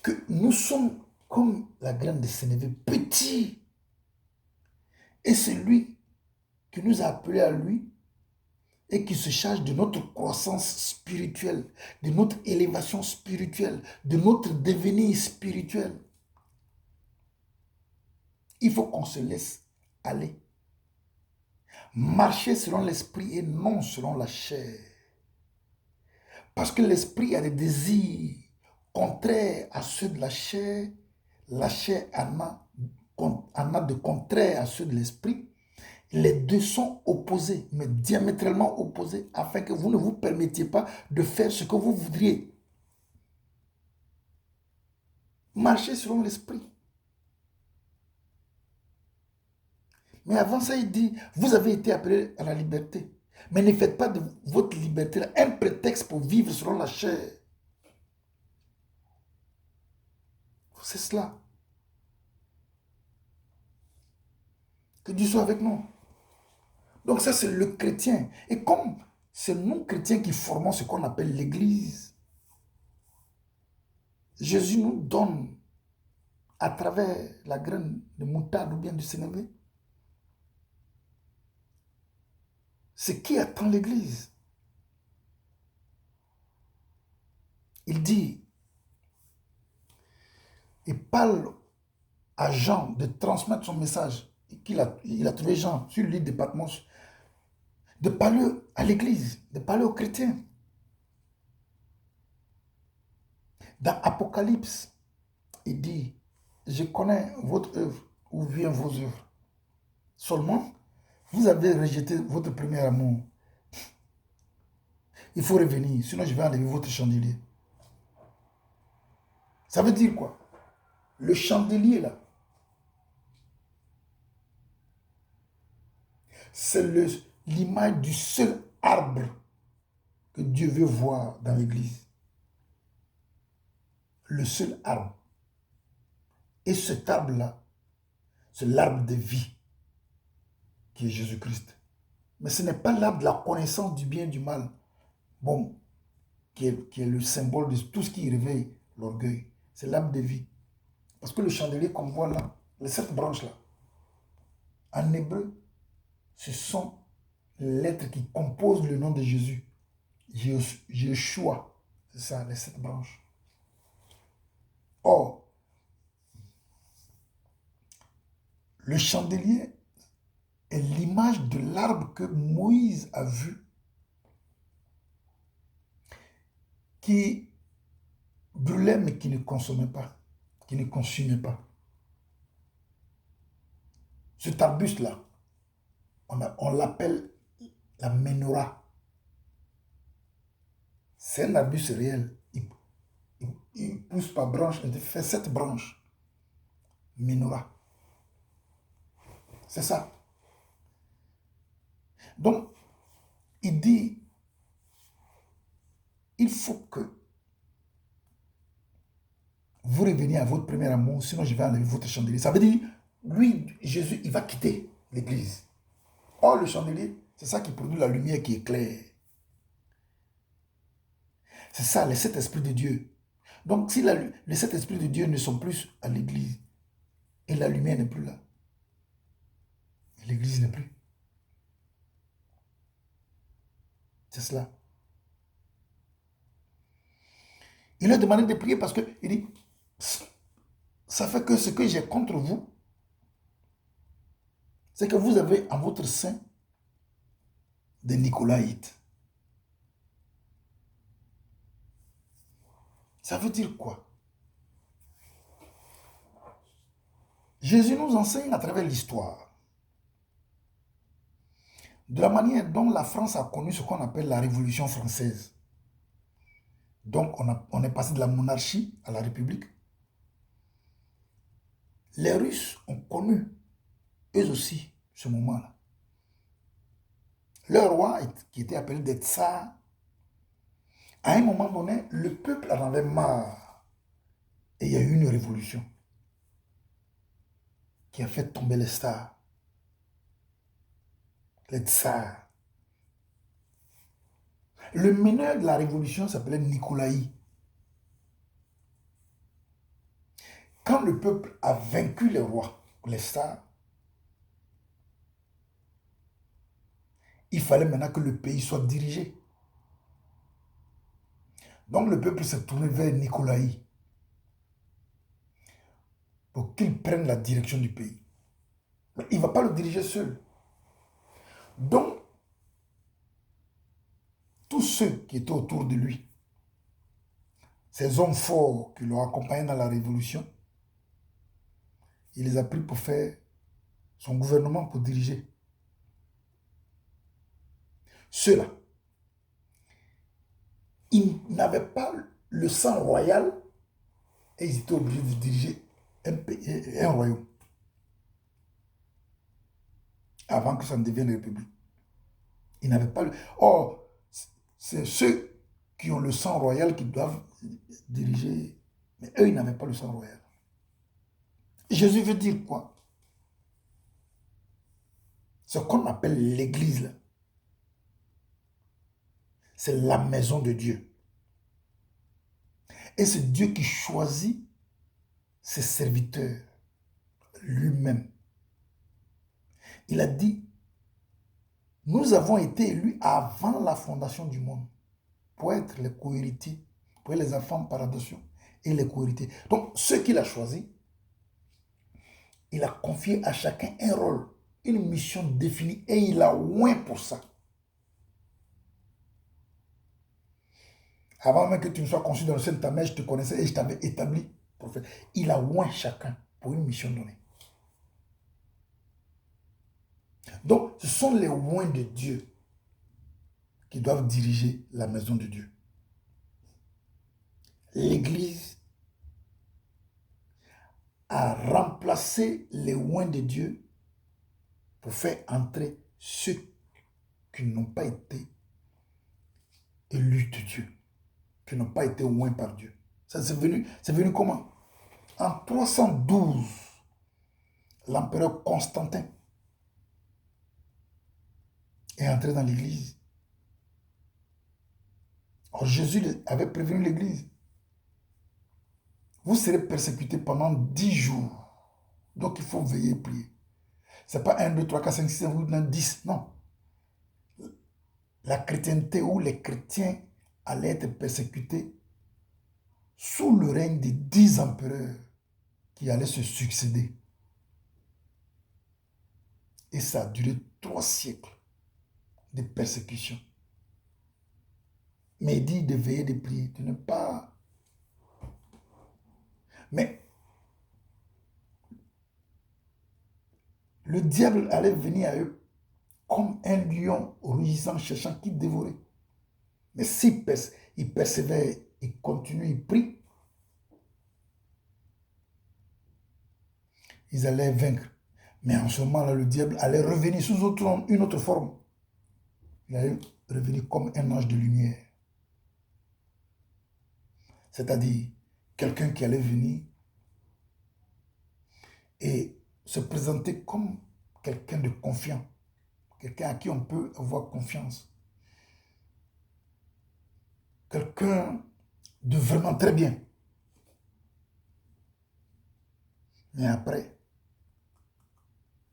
Que nous sommes comme la graine de sénévé, petits. Et c'est lui qui nous a appelés à lui et qui se charge de notre croissance spirituelle, de notre élévation spirituelle, de notre devenir spirituel. Il faut qu'on se laisse aller. Marcher selon l'esprit et non selon la chair. Parce que l'esprit a des désirs contraires à ceux de la chair. La chair en a de contraires à ceux de l'esprit. Les deux sont opposés, mais diamétralement opposés, afin que vous ne vous permettiez pas de faire ce que vous voudriez. Marchez selon l'esprit. Mais avant ça, il dit, vous avez été appelés à la liberté. Mais ne faites pas de votre liberté un prétexte pour vivre selon la chair. C'est cela. Que Dieu soit avec nous. Donc ça, c'est le chrétien. Et comme c'est nous, chrétiens, qui formons ce qu'on appelle l'Église, Jésus nous donne, à travers la graine de moutarde ou bien du sénévé, ce qui attend l'Église. Il dit, il parle à Jean de transmettre son message. Il a trouvé Jean sur l'île de Patmos, de parler à l'Église, de parler aux chrétiens. Dans Apocalypse, il dit, je connais votre œuvre, où vient vos œuvres. Seulement, vous avez rejeté votre premier amour. Il faut revenir, sinon je vais enlever votre chandelier. Ça veut dire quoi? Le chandelier là, c'est l'image du seul arbre que Dieu veut voir dans l'église. Le seul arbre. Et cet arbre-là, c'est l'arbre de vie, qui est Jésus-Christ. Mais ce n'est pas l'arbre de la connaissance du bien et du mal, bon, qui est le symbole de tout ce qui réveille l'orgueil. C'est l'arbre de vie. Parce que le chandelier qu'on voit là, les 7 branches-là, en hébreu, ce sont les lettres qui composent le nom de Jésus. Yeshua, c'est ça, les 7 branches. Or, le chandelier est l'image de l'arbre que Moïse a vu, qui brûlait mais qui ne consommait pas, qui ne consumait pas. Cet arbuste-là, on l'appelle la menorah. C'est un arbuste réel. Il pousse par branche, il fait 7 branches. Menorah. C'est ça. Donc, il dit, il faut que vous reveniez à votre premier amour, sinon je vais enlever votre chandelier. Ça veut dire, lui, Jésus, il va quitter l'église. Or, le chandelier, c'est ça qui produit la lumière qui éclaire. C'est ça, les 7 esprits de Dieu. Donc, si les 7 esprits de Dieu ne sont plus à l'église, et la lumière n'est plus là, l'église n'est plus. C'est cela. Il a demandé de prier parce qu'il dit, ça fait que ce que j'ai contre vous, c'est que vous avez en votre sein des Nicolaïtes. Ça veut dire quoi? Jésus nous enseigne à travers l'histoire de la manière dont la France a connu ce qu'on appelle la Révolution française. Donc, on est passé de la monarchie à la République. Les Russes ont connu, eux aussi, ce moment-là. Leur roi, qui était appelé des tsars, à un moment donné, le peuple en avait marre. Et il y a eu une révolution qui a fait tomber les stars. Les tsars. Le meneur de la révolution s'appelait Nicolaï. Quand le peuple a vaincu les rois, les stars, il fallait maintenant que le pays soit dirigé. Donc le peuple s'est tourné vers Nicolaï pour qu'il prenne la direction du pays. Mais il ne va pas le diriger seul. Donc, tous ceux qui étaient autour de lui, ces hommes forts qui l'ont accompagné dans la révolution, il les a pris pour faire son gouvernement, pour diriger. Ceux-là, ils n'avaient pas le sang royal et ils étaient obligés de diriger un royaume avant que ça ne devienne une république. Ils n'avaient pas le... Or, c'est ceux qui ont le sang royal qui doivent diriger. Mais eux, ils n'avaient pas le sang royal. Jésus veut dire quoi? Ce qu'on appelle l'église, là, c'est la maison de Dieu. Et c'est Dieu qui choisit ses serviteurs lui-même. Il a dit, nous avons été élus avant la fondation du monde pour être les co-héritiers, pour être les enfants par adoption et les co-héritiers. Donc, ceux qu'il a choisis, il a confié à chacun un rôle, une mission définie et il a oint pour ça. Avant même que tu ne sois conçu dans le sein de ta mère, je te connaissais et je t'avais établi prophète. Il a oint chacun pour une mission donnée. Donc, ce sont les oints de Dieu qui doivent diriger la maison de Dieu. L'Église a remplacé les oints de Dieu pour faire entrer ceux qui n'ont pas été élus de Dieu, qui n'ont pas été oints par Dieu. Ça, c'est venu comment? En 312, l'empereur Constantin est entré dans l'église. Or, Jésus avait prévenu l'église. Vous serez persécutés pendant 10 jours. Donc, il faut veiller et prier. Ce n'est pas 1, 2, 3, 4, 5, 6, 7, 8, 9, 10. Non. La chrétienté ou les chrétiens allaient être persécutés sous le règne des 10 empereurs qui allaient se succéder. Et ça a duré 3 siècles de persécution. Mais il dit de veiller, de prier, de ne pas... Mais le diable allait venir à eux comme un lion rugissant, cherchant qui dévorer. Mais s'ils persévèrent, ils continuent, ils prient, ils allaient vaincre. Mais en ce moment-là, le diable allait revenir sous une autre forme. Il allait revenir comme un ange de lumière. C'est-à-dire quelqu'un qui allait venir et se présenter comme quelqu'un de confiant, quelqu'un à qui on peut avoir confiance, quelqu'un de vraiment très bien. Mais après,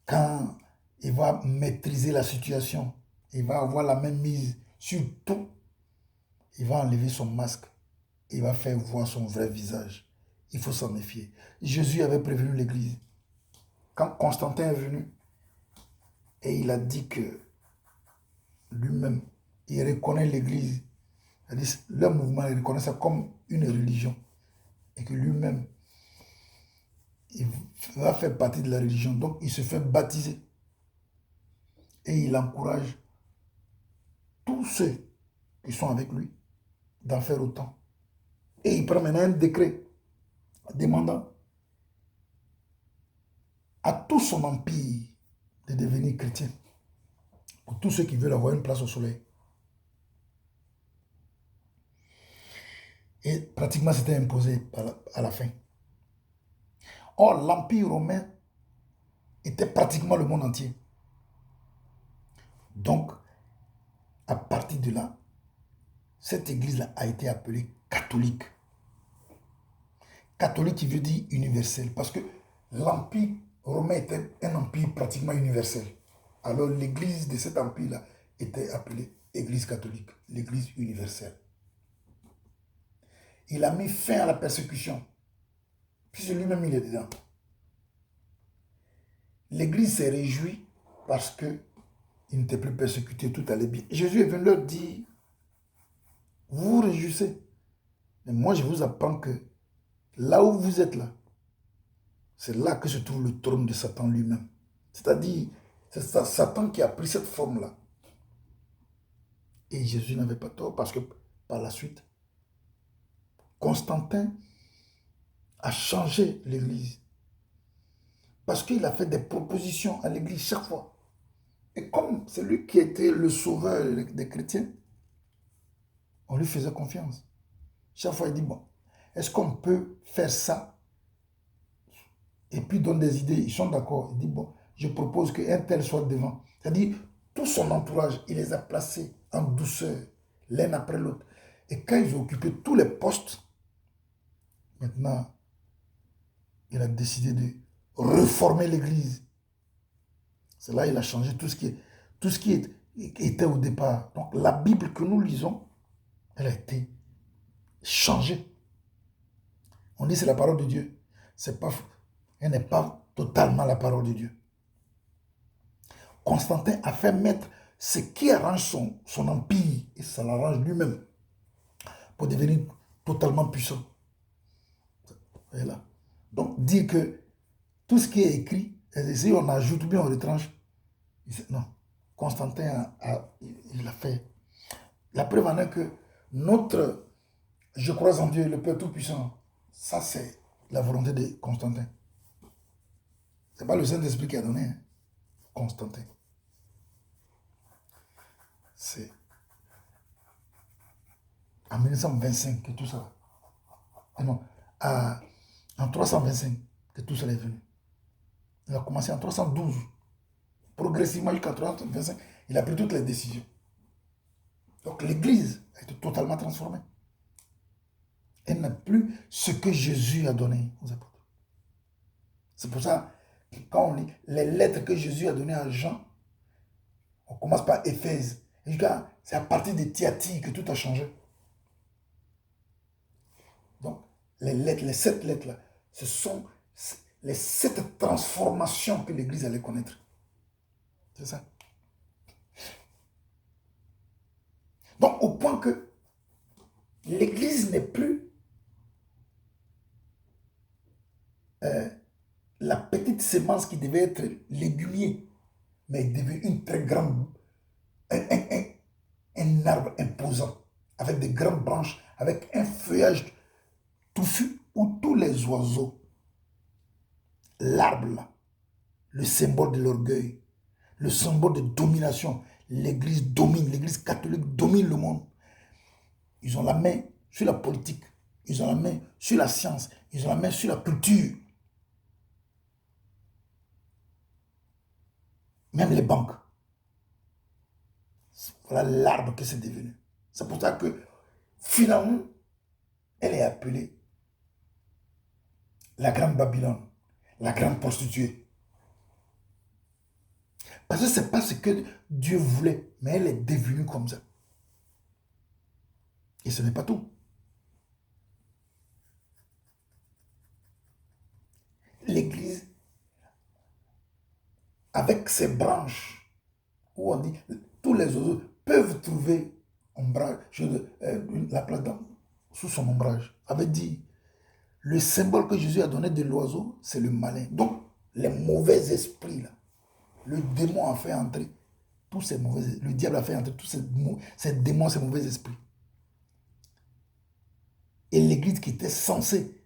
quand il va maîtriser la situation, il va avoir la même mise sur tout, il va enlever son masque, il va faire voir son vrai visage. Il faut s'en méfier. Jésus avait prévenu l'église. Quand Constantin est venu, et il a dit que lui-même, il reconnaît l'église, le mouvement, il reconnaît ça comme une religion, et que lui-même, il va faire partie de la religion. Donc, il se fait baptiser. Et il encourage tous ceux qui sont avec lui d'en faire autant. Et il prend maintenant un décret demandant à tout son empire de devenir chrétien. Pour tous ceux qui veulent avoir une place au soleil. Et pratiquement c'était imposé à la fin. Or, l'Empire romain était pratiquement le monde entier. Donc, à partir de là, cette église-là a été appelée catholique. Catholique qui veut dire universel, parce que l'Empire romain était un empire pratiquement universel. Alors l'église de cet empire-là était appelée Église catholique, l'église universelle. Il a mis fin à la persécution, puisque lui-même il est dedans. l'église s'est réjouie parce qu'ils n'étaient plus persécutés, tout allait bien. Jésus est venu leur dire, vous vous réjouissez. Mais moi, je vous apprends que là où vous êtes là, c'est là que se trouve le trône de Satan lui-même. C'est-à-dire, c'est Satan qui a pris cette forme-là. Et Jésus n'avait pas tort parce que par la suite, Constantin a changé l'église. Parce qu'il a fait des propositions à l'église chaque fois. Et comme c'est lui qui était le sauveur des chrétiens, on lui faisait confiance. Chaque fois, il dit, bon, est-ce qu'on peut faire ça? Et puis il donne des idées, ils sont d'accord. Il dit, bon, je propose qu'un tel soit devant. C'est-à-dire, tout son entourage, il les a placés en douceur, l'un après l'autre. Et quand ils ont occupé tous les postes, maintenant, il a décidé de reformer l'église. C'est là qu'il a changé tout ce qui était au départ. Donc la Bible que nous lisons, elle a été changée. On dit c'est la parole de Dieu. Elle n'est pas totalement la parole de Dieu. Constantin a fait mettre ce qui arrange son empire, et ça l'arrange lui-même, pour devenir totalement puissant. Et là. Donc dire que tout ce qui est écrit, si on ajoute ou bien on retranche, non. Constantin il l'a fait. La preuve en est que notre je crois en Dieu, le Père Tout-Puissant, ça c'est la volonté de Constantin. Ce n'est pas le Saint-Esprit qui a donné, hein. Constantin. C'est en 1925 que tout ça. Non, en 325 que tout ça est venu. Il a commencé en 312. Progressivement jusqu'en 325, il a pris toutes les décisions. Donc l'église a été totalement transformée. Elle n'a plus ce que Jésus a donné aux apôtres. C'est pour ça que quand on lit les lettres que Jésus a données à Jean, on commence par Éphèse. C'est à partir de Thyatire que tout a changé. Donc, les lettres, les 7 lettres-là, ce sont les 7 transformations que l'Église allait connaître. C'est ça. Donc, au point que l'Église n'est plus la petite sémence qui devait être légumier, mais elle devait une très grande, un arbre imposant, avec des grandes branches, avec un feuillage touffu où tous les oiseaux, l'arbre là, le symbole de l'orgueil, le symbole de domination, l'église domine, l'église catholique domine le monde. Ils ont la main sur la politique, ils ont la main sur la science, ils ont la main sur la culture. Même les banques. Voilà l'arbre que c'est devenu. C'est pour ça que finalement, elle est appelée la grande Babylone, la grande prostituée. Parce que ce n'est pas ce que Dieu voulait, mais elle est devenue comme ça. Et ce n'est pas tout. L'église, avec ses branches, où on dit, tous les oiseaux peuvent trouver ombrage, la place sous son ombrage, avait dit, le symbole que Jésus a donné de l'oiseau, c'est le malin. Donc, les mauvais esprits, là, le démon a fait entrer tous ces mauvais esprits. Le diable a fait entrer tous ces démons, ces mauvais esprits. Et l'église qui était censée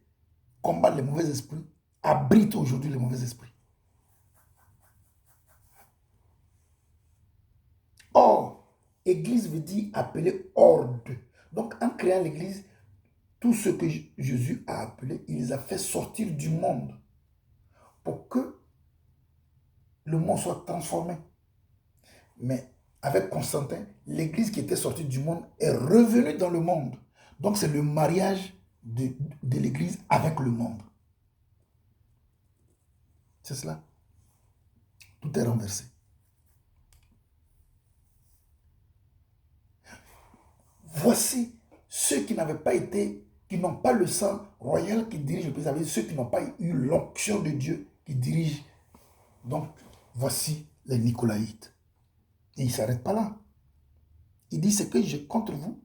combattre les mauvais esprits, abrite aujourd'hui les mauvais esprits. Or, église veut dire appeler horde. Donc, en créant l'église, tout ce que Jésus a appelé, il les a fait sortir du monde pour que le monde soit transformé. Mais avec Constantin, l'église qui était sortie du monde est revenue dans le monde. Donc c'est le mariage de l'église avec le monde. C'est cela. Tout est renversé. Voici ceux qui n'avaient pas été, qui n'ont pas le sang royal qui dirige le pays, ceux qui n'ont pas eu l'onction de Dieu qui dirige Donc, voici les Nicolaïtes. Et il ne s'arrête pas là. Il dit, ce que j'ai contre vous,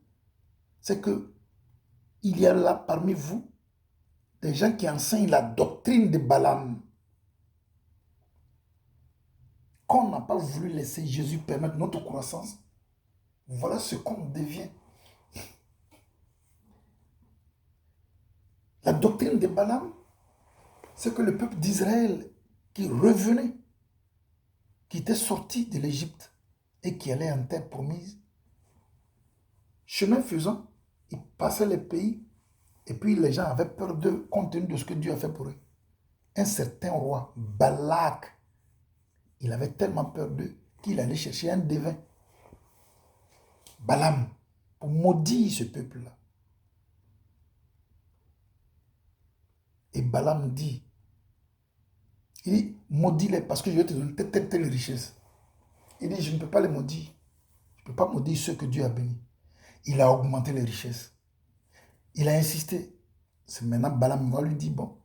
c'est que il y a là parmi vous des gens qui enseignent la doctrine de Balaam. Quand on n'a pas voulu laisser Jésus permettre notre croissance, voilà ce qu'on devient. La doctrine de Balaam, c'est que le peuple d'Israël qui revenait, qui était sorti de l'Égypte et qui allait en terre promise, chemin faisant, ils passaient les pays et puis les gens avaient peur d'eux compte tenu de ce que Dieu a fait pour eux. Un certain roi, Balak, il avait tellement peur d'eux qu'il allait chercher un devin, Balaam, pour maudire ce peuple-là. Et Balaam dit, il dit, maudis-les parce que je vais te donner telle richesse. Il dit, je ne peux pas les maudire. Je ne peux pas maudire ceux que Dieu a bénis. Il a augmenté les richesses. Il a insisté. C'est maintenant Balaam va lui dire, bon,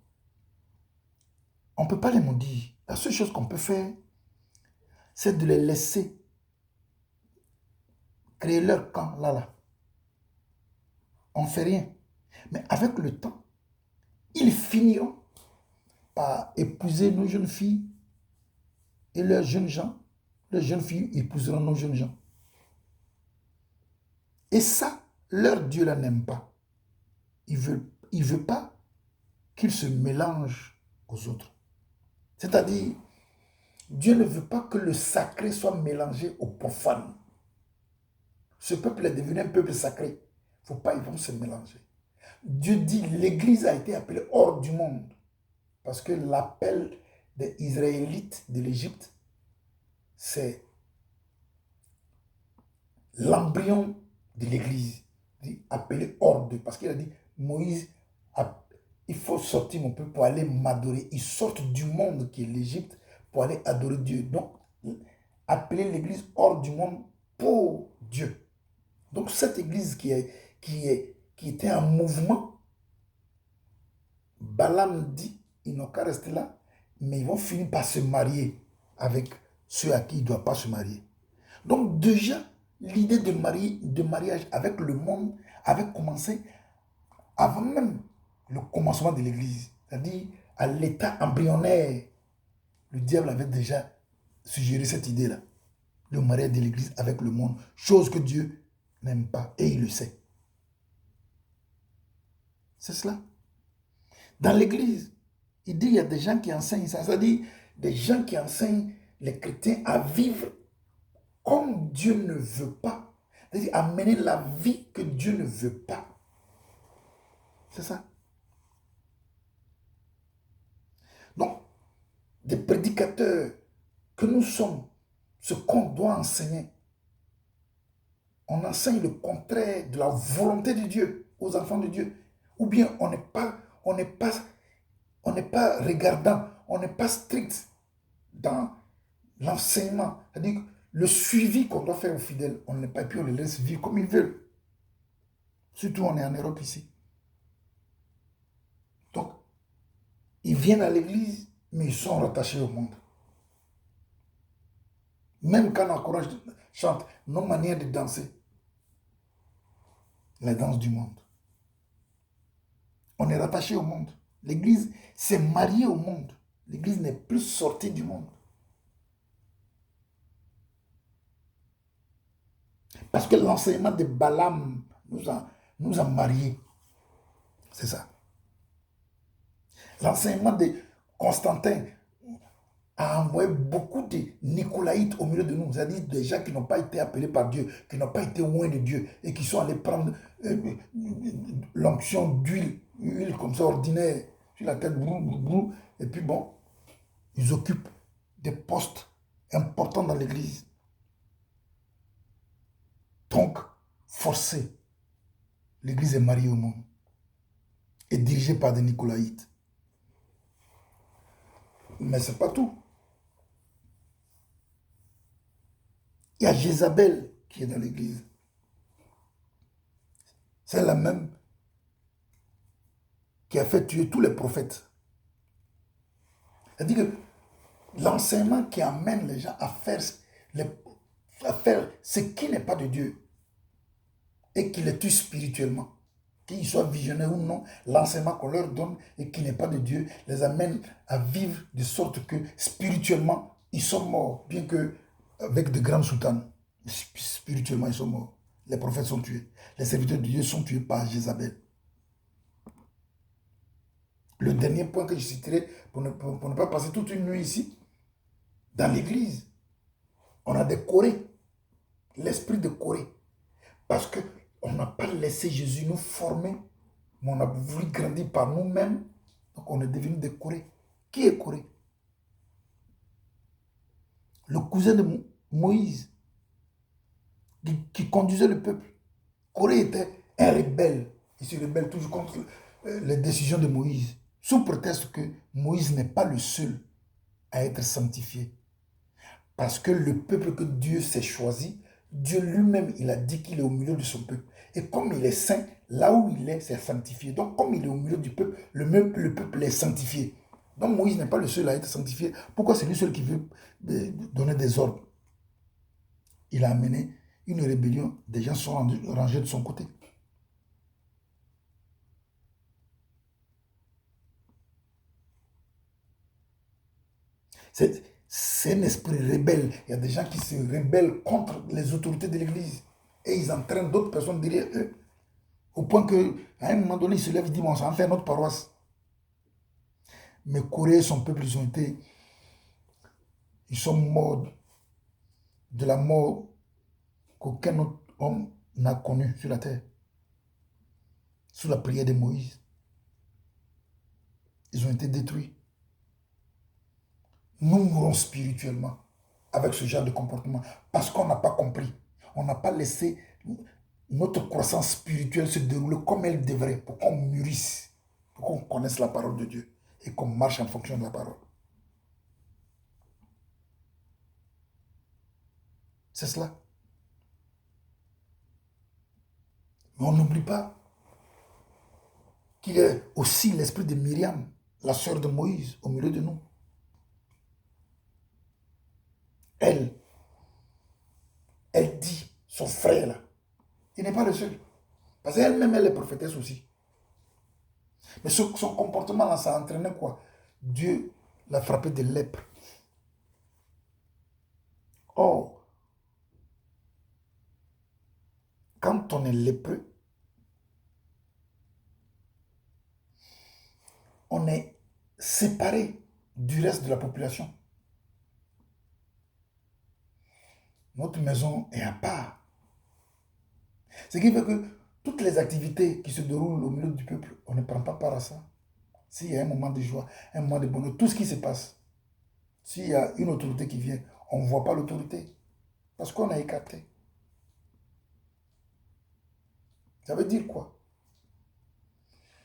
on ne peut pas les maudire. La seule chose qu'on peut faire, c'est de les laisser créer leur camp là. On ne fait rien. Mais avec le temps, ils finiront par épouser nos jeunes filles et leurs jeunes gens. Leurs jeunes filles épouseront nos jeunes gens. Et ça, leur Dieu là n'aime pas. Il veut pas qu'ils se mélangent aux autres. C'est-à-dire, Dieu ne veut pas que le sacré soit mélangé au profane. Ce peuple est devenu un peuple sacré. Il ne faut pas, ils vont se mélanger. Dieu dit, l'Église a été appelée hors du monde. Parce que l'appel des Israélites de l'Égypte, c'est l'embryon de l'Église. Appelé hors d'eux. Parce qu'il a dit, Moïse, il faut sortir mon peuple pour aller m'adorer. Ils sortent du monde qui est l'Égypte pour aller adorer Dieu. Donc, appeler l'Église hors du monde pour Dieu. Donc, cette Église qui était en mouvement, Balaam dit, ils n'ont qu'à rester là, mais ils vont finir par se marier avec ceux à qui ils ne doivent pas se marier. Donc déjà, l'idée de mariage avec le monde avait commencé avant même le commencement de l'Église. C'est-à-dire à l'état embryonnaire, le diable avait déjà suggéré cette idée-là. Le mariage de l'Église avec le monde, chose que Dieu n'aime pas et il le sait. C'est cela. Dans l'Église, il dit qu'il y a des gens qui enseignent ça, c'est-à-dire des gens qui enseignent les chrétiens à vivre comme Dieu ne veut pas. C'est-à-dire à mener la vie que Dieu ne veut pas. C'est ça. Donc, des prédicateurs que nous sommes, ce qu'on doit enseigner, on enseigne le contraire de la volonté de Dieu aux enfants de Dieu. Ou bien on n'est pas regardant, on n'est pas strict dans l'enseignement. C'est-à-dire le suivi qu'on doit faire aux fidèles, on n'est pas, et puis on les laisse vivre comme ils veulent. Surtout on est en Europe ici. Donc, ils viennent à l'église, mais ils sont rattachés au monde. Même quand on chante nos manières de danser, la danse du monde. On est rattaché au monde. L'église s'est mariée au monde. L'église n'est plus sortie du monde. Parce que l'enseignement de Balaam nous a mariés. C'est ça. L'enseignement de Constantin a envoyé beaucoup de Nicolaïtes au milieu de nous. C'est-à-dire des gens qui n'ont pas été appelés par Dieu, qui n'ont pas été loin de Dieu et qui sont allés prendre l'onction d'huile, huile comme ça ordinaire, sur la tête, et puis bon, ils occupent des postes importants dans l'église. Donc, forcé, l'église est mariée au monde et dirigée par des Nicolaïtes. Mais ce n'est pas tout. Il y a Jézabel qui est dans l'église. C'est la même qui a fait tuer tous les prophètes. C'est-à-dire que L'enseignement qui amène les gens à faire ce qui n'est pas de Dieu et qui les tue spirituellement. Qu'ils soient visionnaires ou non, l'enseignement qu'on leur donne et qui n'est pas de Dieu les amène à vivre de sorte que spirituellement, ils sont morts, bien que avec de grandes soutanes. Spirituellement, ils sont morts. Les prophètes sont tués. Les serviteurs de Dieu sont tués par Jézabel. Le dernier point que je citerai, pour ne pas passer toute une nuit ici, dans l'église, on a des Corées, l'esprit de Corée. Parce qu'on n'a pas laissé Jésus nous former, mais on a voulu grandir par nous-mêmes. Donc on est devenu des Corées. Qui est Corée? Le cousin de Moïse, qui conduisait le peuple. Corée était un rebelle. Il se rebelle toujours contre les décisions de Moïse, sous prétexte que Moïse n'est pas le seul à être sanctifié. Parce que le peuple que Dieu s'est choisi, Dieu lui-même, il a dit qu'il est au milieu de son peuple. Et comme il est saint, là où il est, c'est sanctifié. Donc comme il est au milieu du peuple, le peuple est sanctifié. Donc Moïse n'est pas le seul à être sanctifié. Pourquoi c'est lui seul qui veut donner des ordres? Il a amené une rébellion. Des gens sont rangés de son côté. C'est un esprit rebelle. Il y a des gens qui se rebellent contre les autorités de l'Église. Et ils entraînent d'autres personnes derrière eux. Au point qu'à un moment donné, ils se lèvent et disent, on s'en fait notre paroisse. Mais Corée et son peuple, ils sont morts de la mort qu'aucun autre homme n'a connue sur la terre. Sous la prière de Moïse. Ils ont été détruits. Nous mourons spirituellement avec ce genre de comportement parce qu'on n'a pas compris. On n'a pas laissé notre croissance spirituelle se dérouler comme elle devrait pour qu'on mûrisse, pour qu'on connaisse la parole de Dieu et qu'on marche en fonction de la parole. C'est cela. Mais on n'oublie pas qu'il y a aussi l'esprit de Myriam, la sœur de Moïse, au milieu de nous. Elle dit, son frère là, il n'est pas le seul. Parce qu'elle-même, elle est prophétesse aussi. Mais son comportement là, ça a entraîné quoi? Dieu l'a frappé de lèpre. Or, quand on est lépreux, on est séparé du reste de la population. Notre maison est à part. Ce qui fait que toutes les activités qui se déroulent au milieu du peuple, on ne prend pas part à ça. S'il y a un moment de joie, un moment de bonheur, tout ce qui se passe, s'il y a une autorité qui vient, on ne voit pas l'autorité. Parce qu'on a écarté. Ça veut dire quoi?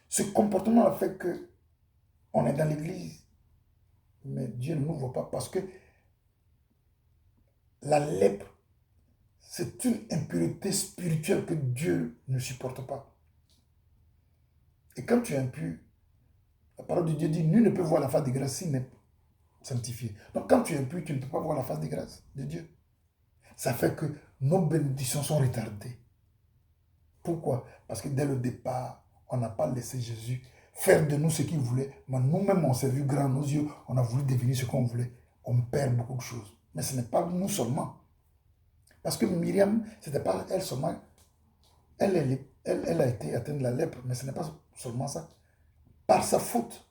Ce comportement a fait que on est dans l'église, mais Dieu ne nous voit pas parce que la lèpre, c'est une impureté spirituelle que Dieu ne supporte pas. Et quand tu es impur, la parole de Dieu dit, nul ne peut voir la face de grâce s'il n'est sanctifié. Donc quand tu es impur, tu ne peux pas voir la face de grâce de Dieu. Ça fait que nos bénédictions sont retardées. Pourquoi? Parce que dès le départ, on n'a pas laissé Jésus faire de nous ce qu'il voulait. Mais nous-mêmes, on s'est vu grand à nos yeux. On a voulu devenir ce qu'on voulait. On perd beaucoup de choses. Mais ce n'est pas nous seulement. Parce que Myriam, ce n'était pas elle seulement. Elle a été atteinte de la lèpre, mais ce n'est pas seulement ça. Par sa faute,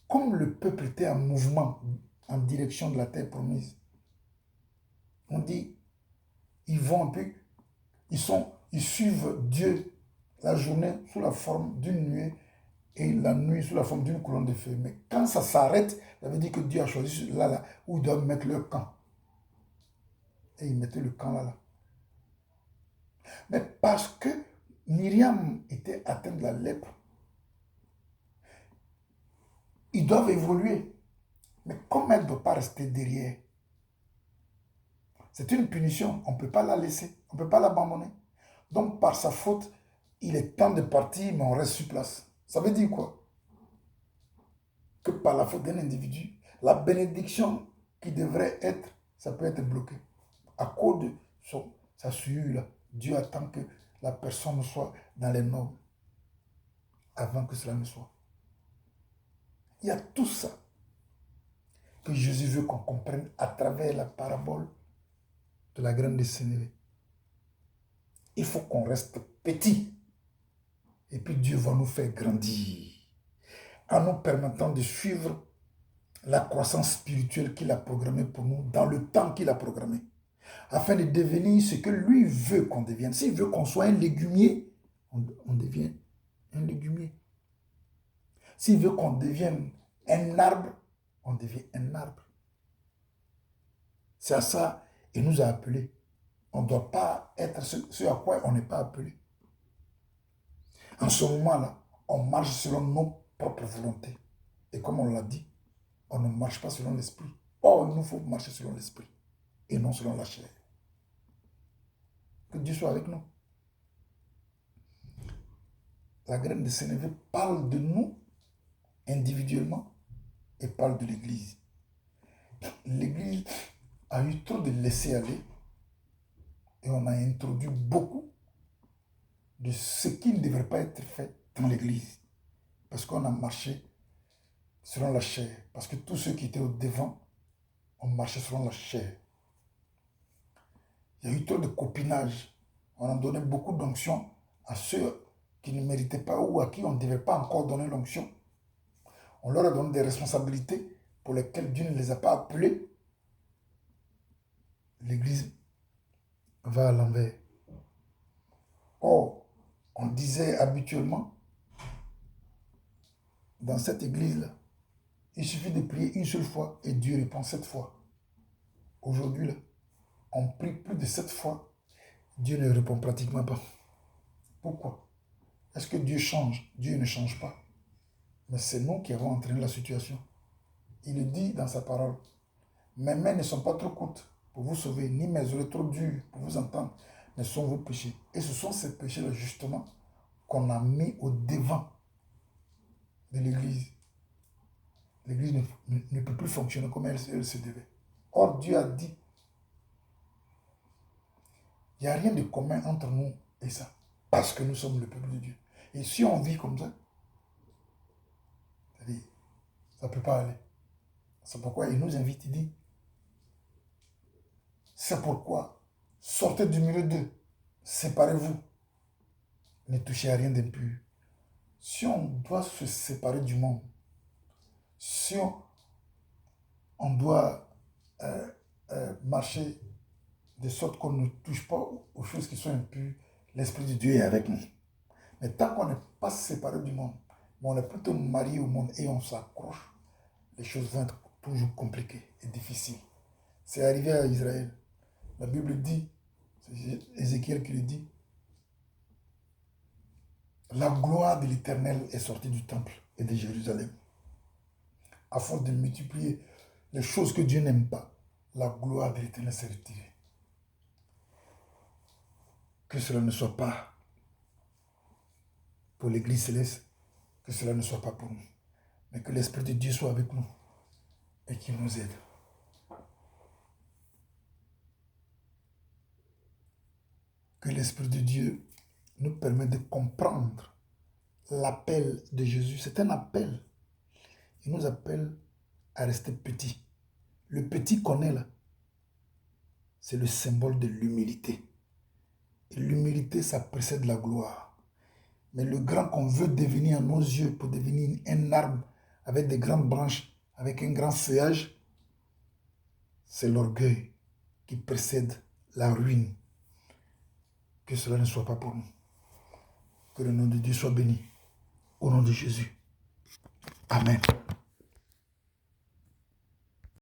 comme le peuple était en mouvement en direction de la terre promise, on dit, ils vont un peu, ils suivent Dieu la journée sous la forme d'une nuée et la nuit sous la forme d'une colonne de feu. Mais quand ça s'arrête, ça veut dire que Dieu a choisi là où ils doivent mettre leur camp. Et ils mettaient le camp là. Mais parce que Myriam était atteinte de la lèpre, ils doivent évoluer. Mais comme elle ne doit pas rester derrière, c'est une punition. On ne peut pas la laisser. On ne peut pas l'abandonner. Donc, par sa faute, il est temps de partir, mais on reste sur place. Ça veut dire quoi? Que par la faute d'un individu, La bénédiction qui devrait être, ça peut être bloqué. À cause de sa sueur, là, Dieu attend que la personne soit dans les normes avant que cela ne soit. Il y a tout ça que Jésus veut qu'on comprenne à travers la parabole de la graine de sénévé. Il faut qu'on reste petit. Et puis Dieu va nous faire grandir en nous permettant de suivre la croissance spirituelle qu'il a programmée pour nous dans le temps qu'il a programmé, afin de devenir ce que lui veut qu'on devienne. S'il veut qu'on soit un légumier, on devient un légumier. S'il veut qu'on devienne un arbre, on devient un arbre. C'est à ça qu'il nous a appelés. On ne doit pas être ce à quoi on n'est pas appelé. En ce moment-là, on marche selon nos propres volontés. Et comme on l'a dit, on ne marche pas selon l'esprit. Or, il nous faut marcher selon l'esprit et non selon la chair. Que Dieu soit avec nous. La graine de sénévé parle de nous individuellement et parle de l'Église. L'Église a eu trop de laisser aller et on a introduit beaucoup de ce qui ne devrait pas être fait dans l'Église. Parce qu'on a marché selon la chair. Parce que tous ceux qui étaient au devant ont marché selon la chair. Il y a eu trop de copinage. On a donné beaucoup d'onction à ceux qui ne méritaient pas ou à qui on ne devait pas encore donner l'onction. On leur a donné des responsabilités pour lesquelles Dieu ne les a pas appelés. L'Église va à l'envers. Or, on disait habituellement, dans cette église-là, il suffit de prier une seule fois et Dieu répond 7 fois. Aujourd'hui, là, on prie plus de 7 fois, Dieu ne répond pratiquement pas. Pourquoi? Est-ce que Dieu change? Dieu ne change pas. Mais c'est nous qui avons entraîné la situation. Il le dit dans sa parole. Mes mains ne sont pas trop courtes pour vous sauver, ni mes oreilles trop dures pour vous entendre, mais sont vos péchés. Et ce sont ces péchés-là, justement, qu'on a mis au devant de l'Église. L'Église ne peut plus fonctionner comme elle se devait. Or, Dieu a dit, il n'y a rien de commun entre nous et ça, parce que nous sommes le peuple de Dieu. Et si on vit comme ça, c'est-à-dire, ça ne peut pas aller. C'est pourquoi il nous invite, il dit, c'est pourquoi, sortez du milieu d'eux, séparez-vous, ne touchez à rien d'impur. Si on doit se séparer du monde, si on doit marcher de sorte qu'on ne touche pas aux choses qui sont impures, l'Esprit de Dieu est avec nous. Mais tant qu'on n'est pas séparé du monde, mais on est plutôt marié au monde et on s'accroche, les choses vont être toujours compliquées et difficiles. C'est arrivé à Israël. La Bible dit, c'est Ézéchiel qui le dit, la gloire de l'Éternel est sortie du temple et de Jérusalem. À force de multiplier les choses que Dieu n'aime pas, la gloire de l'Éternel s'est retirée. Que cela ne soit pas pour l'Église céleste, que cela ne soit pas pour nous, mais que l'Esprit de Dieu soit avec nous et qu'il nous aide. Que l'Esprit de Dieu nous permette de comprendre l'appel de Jésus. C'est un appel. Il nous appelle à rester petits. Le petit qu'on est là, c'est le symbole de l'humilité. Et l'humilité, ça précède la gloire. Mais le grand qu'on veut devenir à nos yeux, pour devenir un arbre avec des grandes branches, avec un grand feuillage, c'est l'orgueil qui précède la ruine. Que cela ne soit pas pour nous. Que le nom de Dieu soit béni. Au nom de Jésus. Amen.